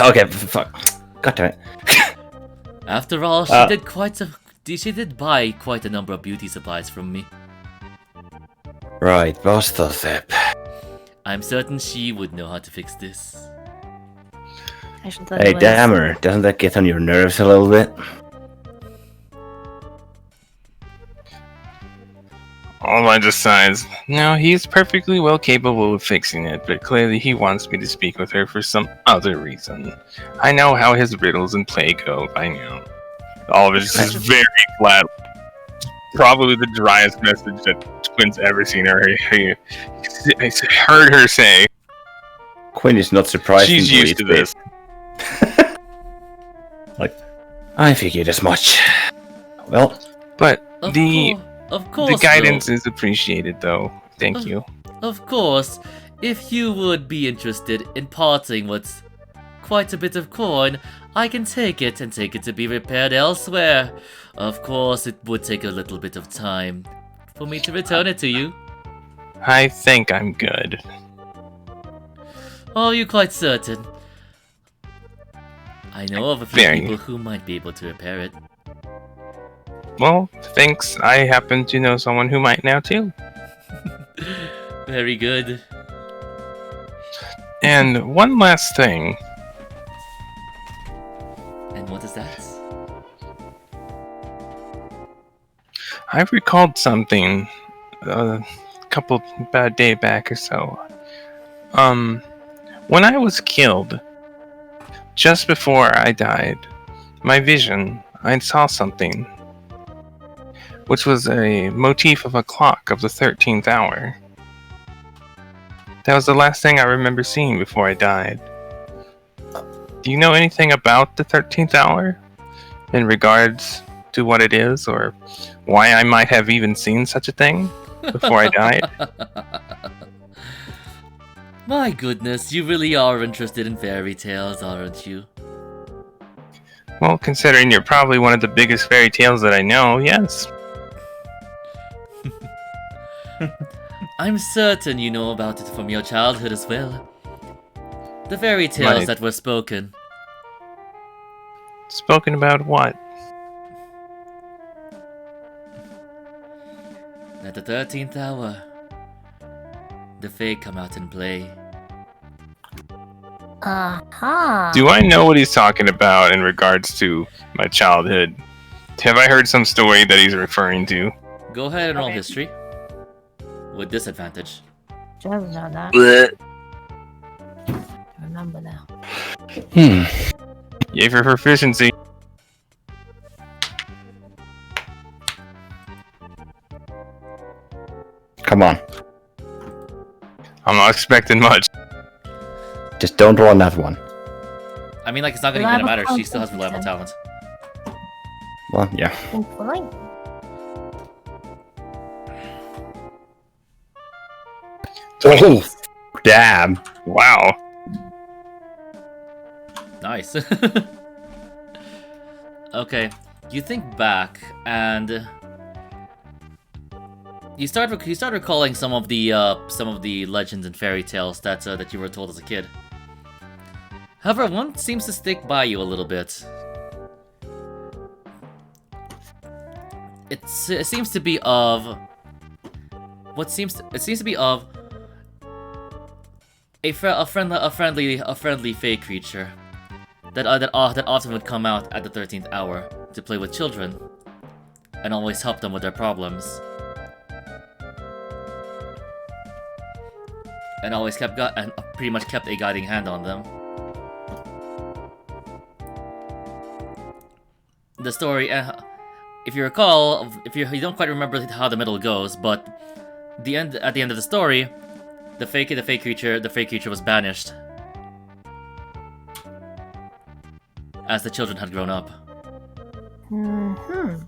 Okay, fuck. God damn it. After all, she did buy quite a number of beauty supplies from me. Right, Bastothep. I'm certain she would know how to fix this. I should tell Hey, you what. damn her. Doesn't that get on your nerves a little bit? Alvine just sighs. No, he's perfectly well capable of fixing it, but clearly he wants me to speak with her for some other reason. I know how his riddles and play go by now. Oliver just is very flat. Probably the driest message that Quinn's ever seen her. I heard her say. Quinn is not surprised. She's used to this. Like, I figured as much. Well, But Of the course, guidance is appreciated, though. Thank you. Of course, if you would be interested in parting with quite a bit of coin, I can take it and take it to be repaired elsewhere. Of course, it would take a little bit of time for me to return it to you. I think I'm good. Are you quite certain? I know of a few Very. people who might be able to repair it. Well, thanks. I happen to know someone who might now, too. Very good. And one last thing. And what is that? I recalled something a about a day back or so. When I was killed, just before I died, my vision, I saw something, which was a motif of a clock of the 13th hour. That was the last thing I remember seeing before I died. Do you know anything about the 13th hour in regards to what it is, or why I might have even seen such a thing before I died? My goodness, you really are interested in fairy tales, aren't you? Well, considering you're probably one of the biggest fairy tales that I know, yes. I'm certain you know about it from your childhood as well. The fairy tales that were spoken. Spoken about what? At the 13th hour, the Fae come out and play. Aha. Do I know what he's talking about in regards to my childhood? Have I heard some story that he's referring to? Go ahead and roll history. With disadvantage. Doesn't know that. I remember now. Yay for proficiency. Come on. I'm not expecting much. Just don't roll on that one. I mean, like, it's not gonna even matter. She still has reliable talent. Well, yeah. Thankfully. Oh, damn. Wow. Nice. Okay, you think back and you start recalling some of the legends and fairy tales that you were told as a kid. However, one seems to stick by you a little bit. It seems to be of a friendly fey creature that often would come out at the 13th hour to play with children and always help them with their problems. And always pretty much kept a guiding hand on them. The story, if you recall, you don't quite remember how the middle goes, but at the end of the story, the fey creature was banished as the children had grown up. Mm-hmm.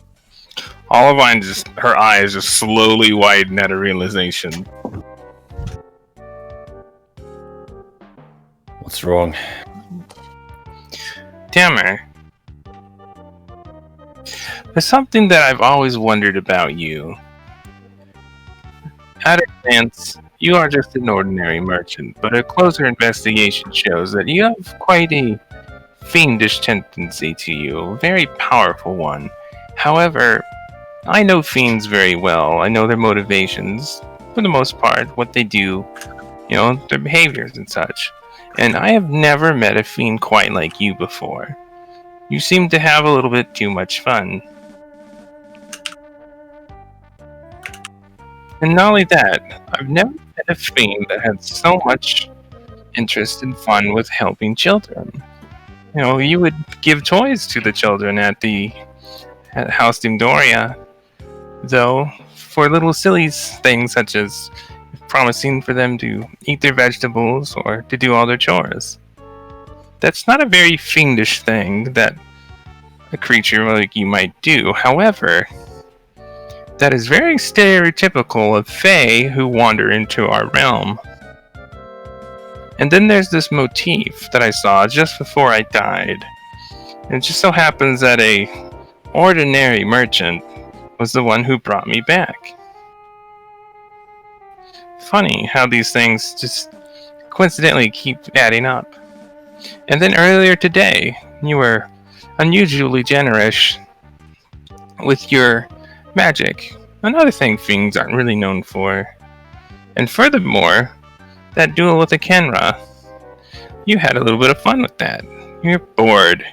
Olivine her eyes just slowly widen at a realization. What's wrong? Damn her. There's something that I've always wondered about you. At a glance, you are just an ordinary merchant, but a closer investigation shows that you have quite a fiendish tendency to you, a very powerful one. However, I know fiends very well. I know their motivations, for the most part, what they do, their behaviors and such. And I have never met a fiend quite like you before. You seem to have a little bit too much fun. And not only that, I've never met a fiend that had so much interest and fun with helping children. You would give toys to the children at House Dimdoria, though, for little silly things such as promising for them to eat their vegetables or to do all their chores. That's not a very fiendish thing that a creature like you might do. However, that is very stereotypical of Fae who wander into our realm. And then there's this motif that I saw just before I died. And it just so happens that a ordinary merchant was the one who brought me back. Funny how these things just coincidentally keep adding up. And then earlier today, you were unusually generous with your magic. Another thing fiends aren't really known for. And furthermore, that duel with the Kenra, you had a little bit of fun with that. You're bored.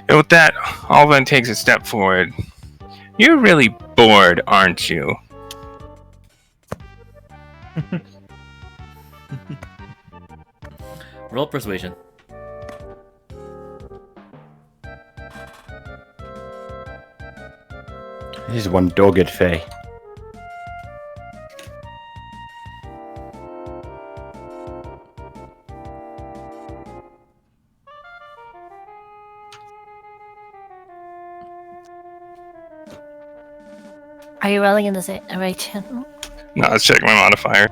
And with that, Alvin takes a step forward. You're really bored, aren't you? Roll persuasion. This is one dogged Fae. Are you rolling in the right channel? No, let's check my modifier.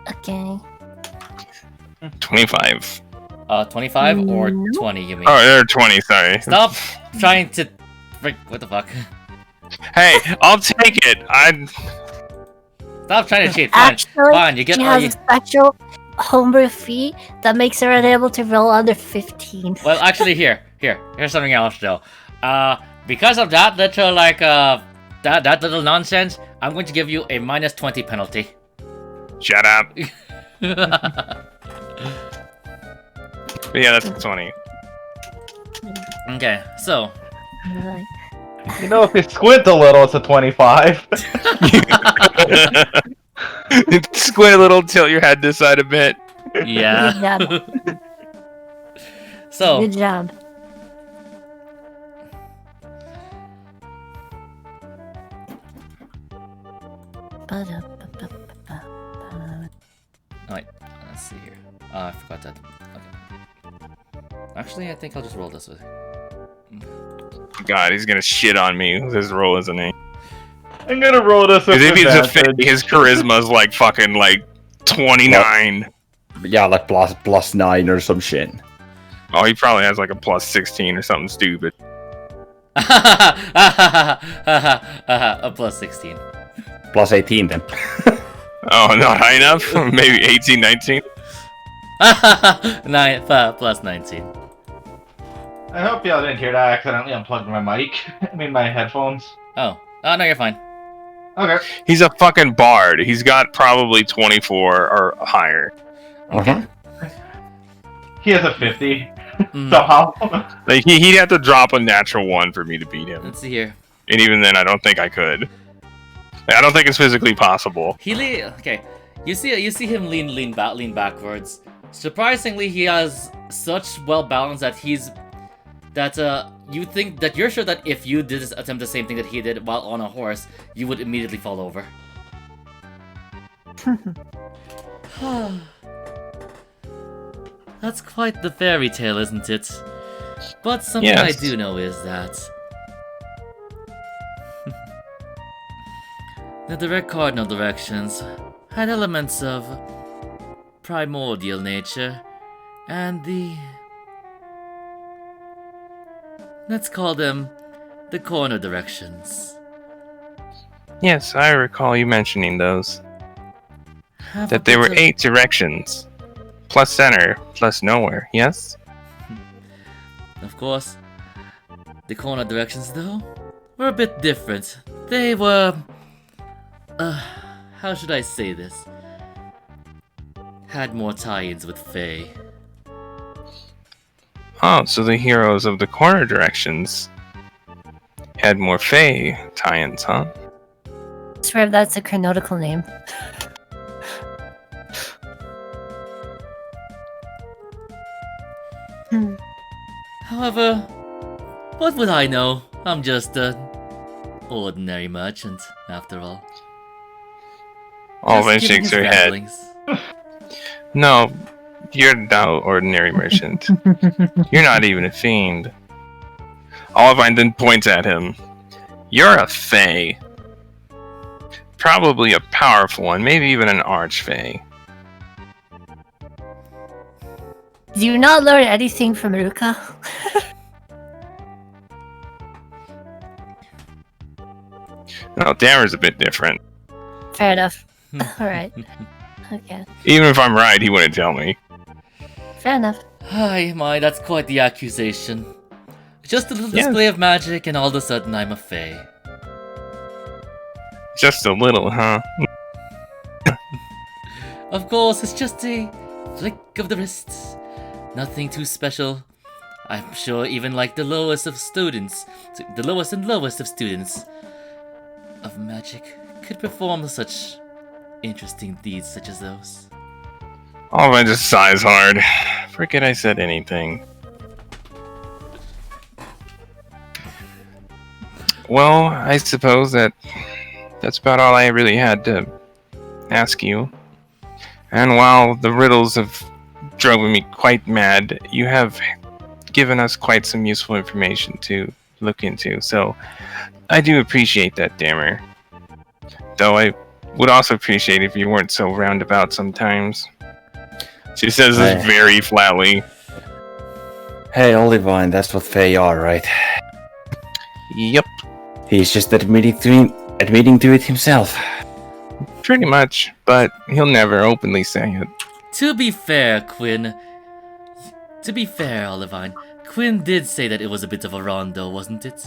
Okay. 25. 25 or No. 20, you mean? Oh, they're 20, sorry. Stop trying to... What the fuck? Hey, I'll take it. Stop trying to cheat. Fine, Actually, fine, you get she all has you... a special homebrew feat that makes her unable to roll under 15. Well, actually, here's something else, though. Because of that little, that little nonsense, I'm going to give you a minus 20 penalty. Shut up. But yeah, that's 20. Okay, so... Right. If you squint a little, it's a 25. Squint a little, tilt your head this side a bit. Yeah. Good job. So... Good job. Wait, let's see here. I forgot that. Okay. Actually, I think I'll just roll this way. God, he's gonna shit on me with his roll, isn't he? I'm gonna roll this with Because if he's a advantage. fake, his charisma's like fucking like 29. Yeah, like plus 9 or some shit. Oh, he probably has like a plus 16 or something stupid. A plus 16. Plus 18 then. Oh, not high enough? Maybe 18, 19? Plus 19. I hope y'all didn't hear that. I accidentally unplugged my mic. I mean my headphones. Oh, no, you're fine. Okay. He's a fucking bard. He's got probably 24 or higher. Okay. He has a 50. Mm, Somehow. Like he'd have to drop a natural 1 for me to beat him. let's see here. And even then, I don't think I could. I don't think it's physically possible. Okay. You see him lean backwards. Surprisingly, he has such well balance that you're sure that if you did attempt the same thing that he did while on a horse, you would immediately fall over. That's quite the fairy tale, isn't it? But something I Yes. do know is that the direct cardinal directions had elements of primordial nature, and let's call them the corner directions. Yes, I recall you mentioning those. Have a That there bit were of- 8 directions. Plus center, plus nowhere, yes? Of course, the corner directions, though, were a bit different. They were... how should I say this? Had more tie-ins with Fae. Oh, so the heroes of the corner directions had more Fae tie-ins, huh? I swear that's a canonical name. However, what would I know? I'm just an ordinary merchant, after all. Alvin Just giving shakes his her head. ramblings. No, you're no ordinary merchant. You're not even a fiend. Olivine then points at him. You're a Fae. Probably a powerful one, maybe even an archfey. Do you not learn anything from Ruka? No, Damer's a bit different. Fair enough. Alright. Okay. Even if I'm right, he wouldn't tell me. Fair enough. Hi, that's quite the accusation. Just a little Yes. display of magic and all of a sudden I'm a Fae. Just a little, huh? Of course, it's just a flick of the wrists. Nothing too special. I'm sure even like the lowest of students, the lowest and lowest of students of magic could perform such interesting deeds such as those. Olivine just sighs hard. Forget I said anything. Well, I suppose that's about all I really had to ask you. And while the riddles have driven me quite mad, you have given us quite some useful information to look into. So I do appreciate that, Damer. Though I would also appreciate if you weren't so roundabout sometimes. She says this Hey. very flatly. Hey, Olivine, that's what Faye are, right? Yep, He's just admitting to it himself. pretty much, but he'll never openly say it. To be fair, Quinn. To be fair, Olivine, Quinn did say that it was a bit of a rondo, wasn't it?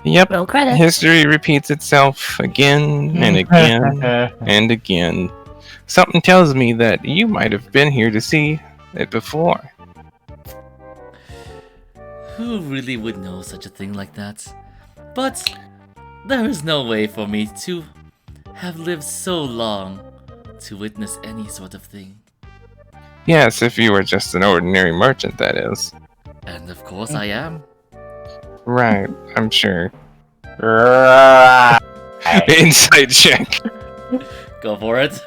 Yep, Roll credit. history repeats itself again and again and again. Something tells me that you might have been here to see it before. Who really would know such a thing like that? But there is no way for me to have lived so long to witness any sort of thing. Yes, if you were just an ordinary merchant, that is. And of course I am. Right, I'm sure. Right. Insight check. Go for it.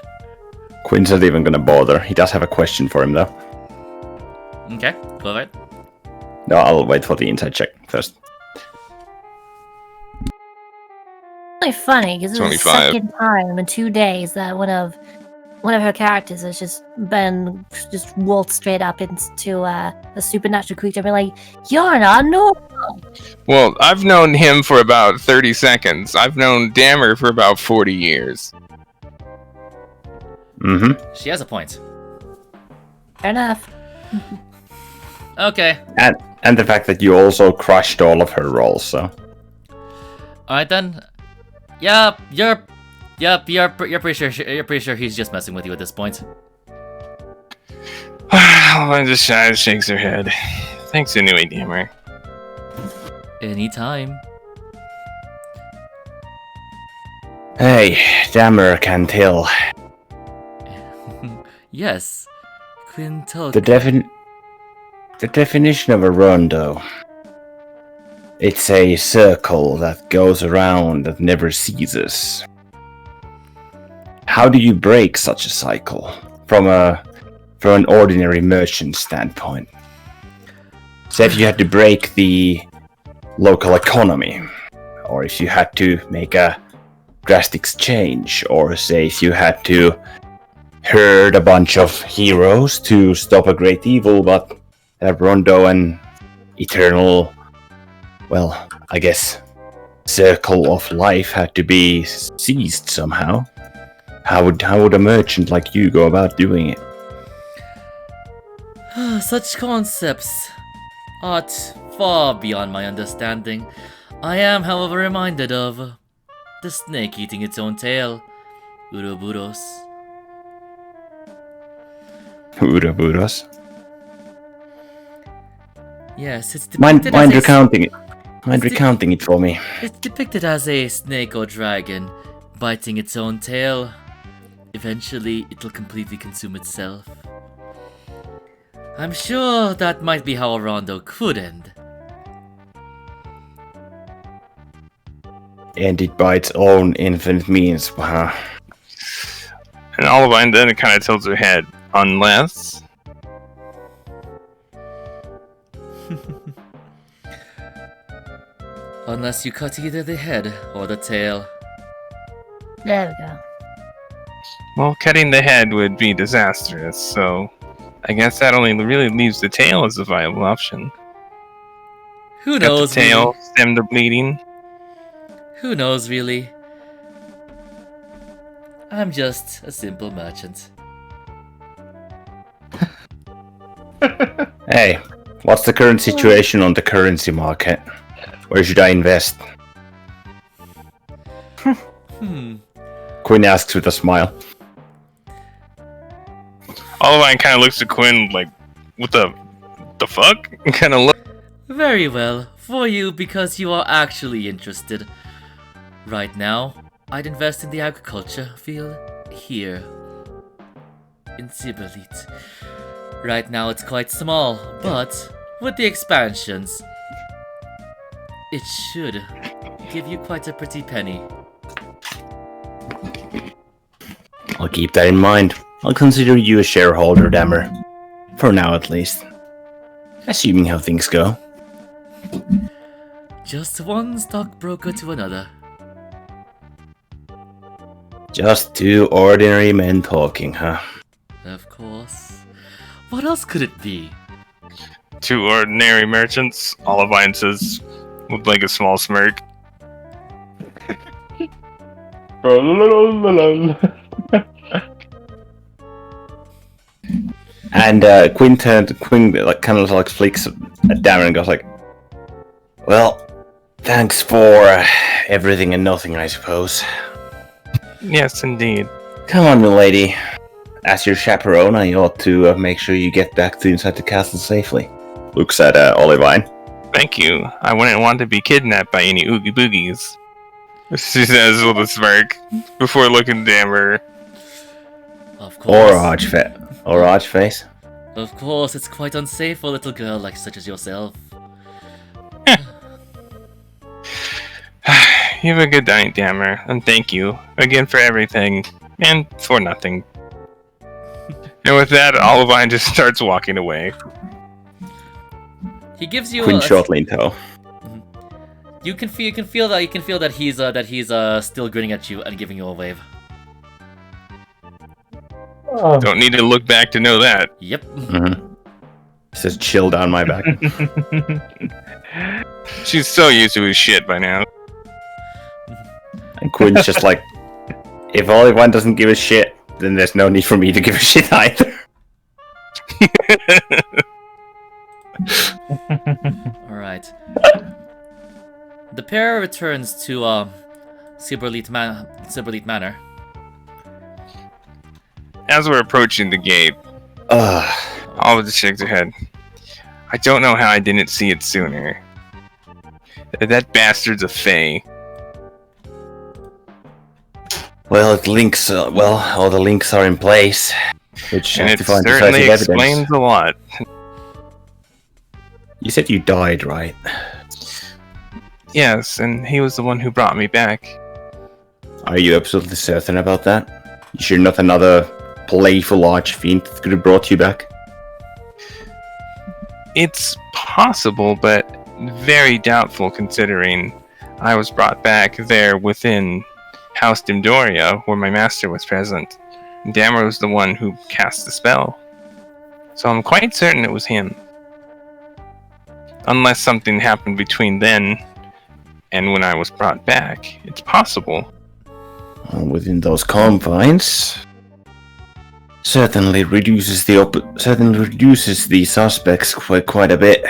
Quinn's not even gonna bother. He does have a question for him, though. Okay, go ahead. No, I'll wait for the inside check first. really funny because it's the 25. second time in 2 days that one of her characters has just waltzed straight up into a supernatural creature and be like, "You're not normal." Well, I've known him for about 30 seconds. I've known Dammer for about 40 years. Mm-hmm. She has a point. Fair enough. Okay. And the fact that you also crushed all of her rolls, so. Alright then. Yep, you're pretty sure he's just messing with you at this point. I just shakes her head. Thanks anyway, Dammer. Anytime. Hey, Dammer can tell. Yes. Quintal. The definition of a rondo. It's a circle that goes around that never ceases. How do you break such a cycle from an ordinary merchant standpoint? Say if you had to break the local economy, or if you had to make a drastic change, or say if you had to herd a bunch of heroes to stop a great evil, but that Rondo and eternal, well, I guess, circle of life had to be seized somehow. How would a merchant like you go about doing it? Such concepts are far beyond my understanding. I am, however, reminded of the snake eating its own tail. Uroboros. Uroboros? Yes, it's Mind depicted as recounting it. Mind recounting it for me. It's depicted as a snake or dragon biting its own tail. Eventually, it'll completely consume itself. I'm sure that might be how a rondo could end. And it by its own infinite means, huh? And Olivine then kind of tilts her head. Unless... Unless you cut either the head or the tail. There we go. Well, cutting the head would be disastrous, so... I guess that only really leaves the tail as a viable option. Who Cut knows? the tail, Really? stem the bleeding. Who knows, really? I'm just a simple merchant. Hey, what's the current situation on the currency market? Where should I invest? Quinn asks with a smile. Olivine kind of looks at Quinn like, what the fuck? Kind of look. Very well, for you because you are actually interested. Right now, I'd invest in the agriculture field here. In Siberlit. Right now it's quite small, but with the expansions, it should give you quite a pretty penny. I'll keep that in mind. I'll consider you a shareholder, Dammer. For now, at least. Assuming how things go. Just one stockbroker to another. Just two ordinary men talking, huh? Of course. What else could it be? Two ordinary merchants, Olivine says, with like a small smirk. And Quinn like kind of like flicks at Dammer and goes like, "Well, thanks for everything and nothing, I suppose." Yes, indeed. Come on, milady. As your chaperone, I ought to make sure you get back to inside the castle safely. Looks at Olivine. Thank you. I wouldn't want to be kidnapped by any oogie boogies. She says with a smirk before looking Dammer. Of course. Or Archface. Of course, it's quite unsafe for a little girl like such as yourself. You have a good night, Dammer, and thank you again for everything, and for nothing. And with that, Olivine just starts walking away. He gives you Quinn shortly in tow. You can feel that he's still grinning at you and giving you a wave. Don't need to look back to know that. Yep. Mm-hmm. Says chill down my back. She's so used to his shit by now. And Quinn's just like, if Oliver doesn't give a shit, then there's no need for me to give a shit either. Alright. The pair returns to Silverleaf Manor. As we're approaching the gate, Oliver shakes her head. I don't know how I didn't see it sooner. That bastard's a fae. Well, it links. All the links are in place, which And have it to find certainly decisive explains evidence. a lot. You said you died, right? Yes, and he was the one who brought me back. Are you absolutely certain about that? You sure not another playful archfiend that could have brought you back? It's possible, but very doubtful considering I was brought back there within House Dimdoria, where my master was present. Dammer was the one who cast the spell. So I'm quite certain it was him. Unless something happened between then and when I was brought back. It's possible. Well, within those confines, certainly reduces the suspects quite a bit.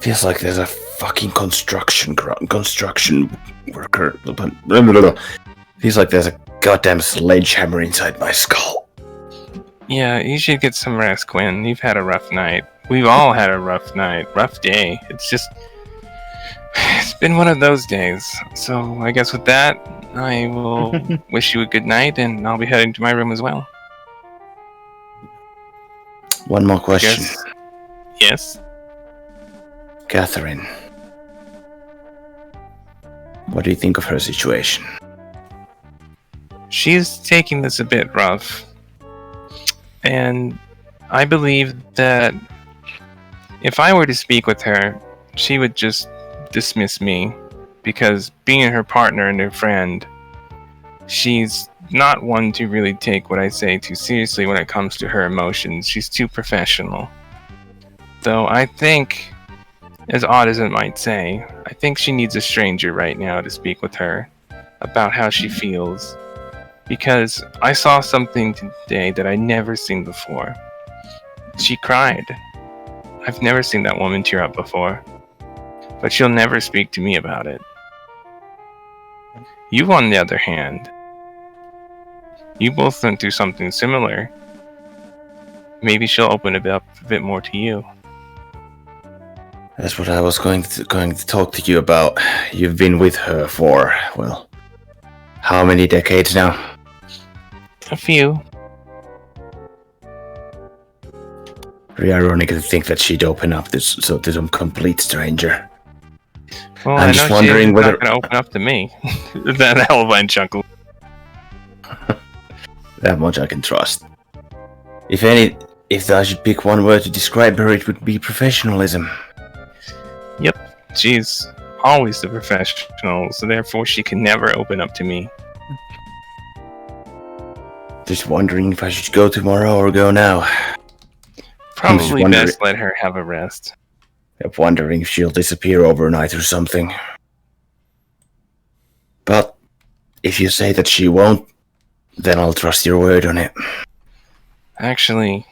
Feels like there's a fucking construction worker. Feels like there's a goddamn sledgehammer inside my skull. Yeah, you should get some rest, Quinn. You've had a rough night. We've all had a rough night, rough day. It's been one of those days. So I guess with that, I will wish you a good night, and I'll be heading to my room as well. One more question. Yes? Catherine. What do you think of her situation? She's taking this a bit rough. And I believe that if I were to speak with her, she would just dismiss me. Because being her partner and her friend, she's not one to really take what I say too seriously when it comes to her emotions. She's too professional. Though I think, as odd as it might say, I think she needs a stranger right now to speak with her about how she feels. Because I saw something today that I never seen before. She cried. I've never seen that woman tear up before. But she'll never speak to me about it. You, on the other hand, you both went through something similar. Maybe she'll open it up a bit more to you. That's what I was going to talk to you about. You've been with her for, well, how many decades now? A few. Very ironic to think that she'd open up to some complete stranger. Well, I'm I just know wondering she's whether- not going to open up to me. That Elvine chuckle. That much I can trust. If I should pick one word to describe her, it would be professionalism. Yep, she's always the professional, so therefore she can never open up to me. Just wondering if I should go tomorrow or go now. I'm just Probably wondering- best let her have a rest. I'm wondering if she'll disappear overnight or something. But if you say that she won't, then I'll trust your word on it. Actually,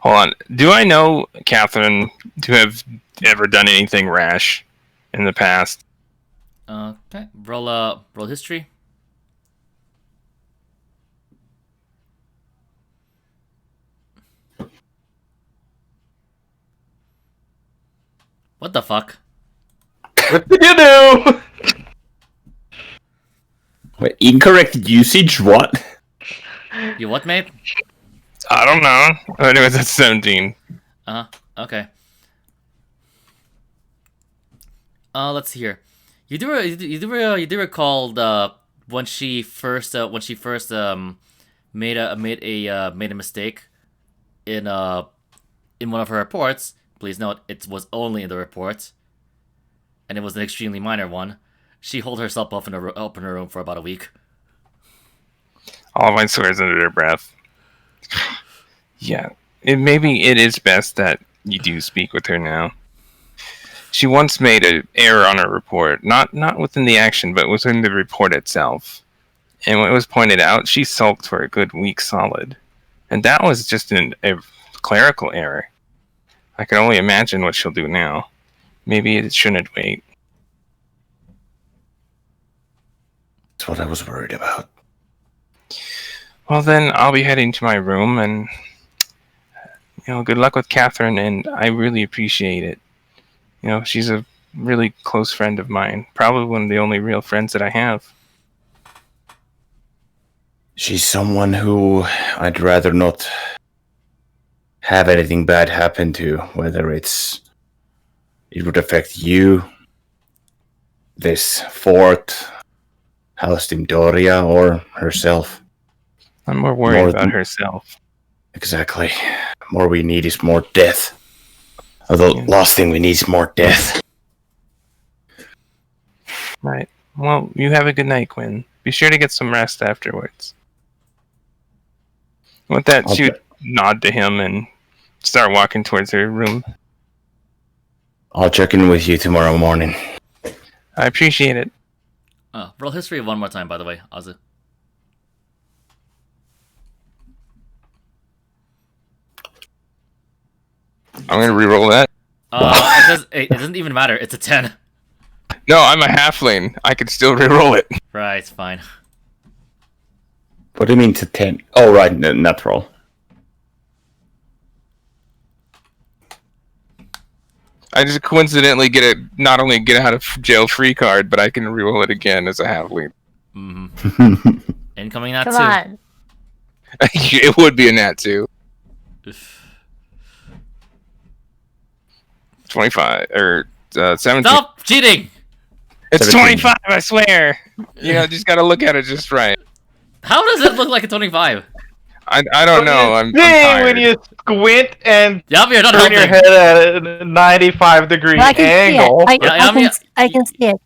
hold on. Do I know Catherine to have ever done anything rash in the past? Okay. Roll history. What the fuck? What did you do? Wait, incorrect usage? What? You what, mate? I don't know. Anyways, that's 17. Okay. Let's see here. You do recall when she first made a mistake in one of her reports. Please note, it was only in the report, and it was an extremely minor one. She holed herself up in her room for about a week. All of my swears under their breath. Yeah, maybe it is best that you do speak with her now. She once made an error on her report, not within the action, but within the report itself. And when it was pointed out, she sulked for a good week solid. And that was just a clerical error. I can only imagine what she'll do now. Maybe it shouldn't wait. That's what I was worried about. Well, then I'll be heading to my room, and good luck with Catherine, and I really appreciate it. She's a really close friend of mine. Probably one of the only real friends that I have. She's someone who I'd rather not have anything bad happen to, whether it would affect you, this fort, House Doria, or herself. I'm more worried about herself. Exactly. More we need is more death. Or the last thing we need is more death. Right. Well, you have a good night, Quinn. Be sure to get some rest afterwards. With that, she would nod to him and start walking towards her room. I'll check in with you tomorrow morning. I appreciate it. Roll history one more time, by the way, Azu. I'm gonna re-roll that. It doesn't even matter. It's a 10. No, I'm a halfling. I can still re-roll it. Right, fine. What do you mean to 10? Oh, right, natural. I just coincidentally not only get out of jail free card, but I can re-roll it again as a halfling. Mm-hmm. Incoming nat 2. Come on. It would be a nat 2. 25 or 17. Stop cheating! It's 17. 25, I swear. Just gotta look at it just right. How does it look like a 25? I don't know. I'm tired. When you squint and Yeah, you're not turn your helping. head at a 95-degree I can angle. see it. Yeah, I can see it.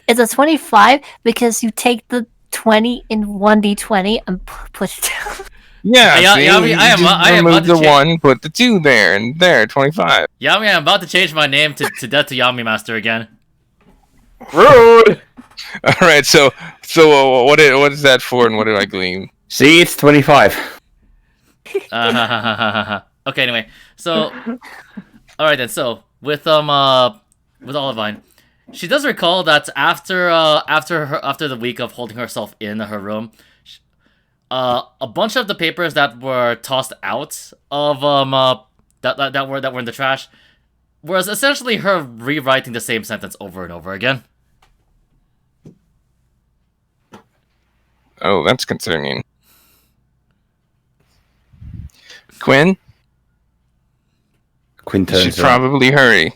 It's a 25 because you take the 20 in 1d20 and push it down. Yeah, Yeah, see? yeah, I am remove about to the change. 1, put the 2 there, and there, 25. Yami, I'm about to change my name to Death to Yami Master again. Rude. All right, so what is that for, and what did I glean? See, it's 25. Okay, anyway, so all right then. So with Olivine, she does recall that after the week of holding herself in her room, a bunch of the papers that were tossed out of that were in the trash was essentially her rewriting the same sentence over and over again. Oh, that's concerning. Quinn, Quinn you should turns around. probably hurry.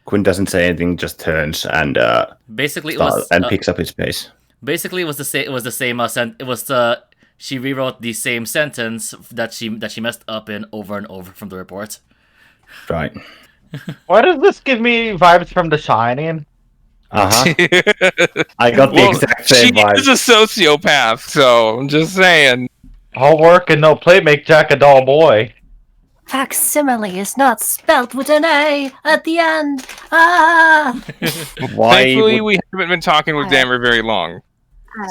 Quinn doesn't say anything, just turns and Basically, it was picks up his pace. basically it was the same. It was the same. She rewrote the same sentence that she messed up in over and over from the report. Right. Why does this give me vibes from The Shining? Uh-huh. I got the exact she same vibe. is a sociopath, so I'm just saying. All work and no play make Jack a dull boy. Facsimile is not spelt with an A at the end. Ah! Why Thankfully, would- we haven't been talking with Dammer very long,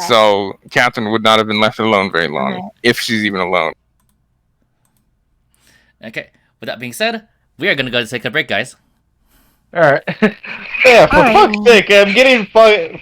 so Catherine would not have been left alone very long, if she's even alone. Okay. With that being said, we are gonna go take a break, guys. Alright. Yeah, for Alright. fuck's sake, I'm getting fucking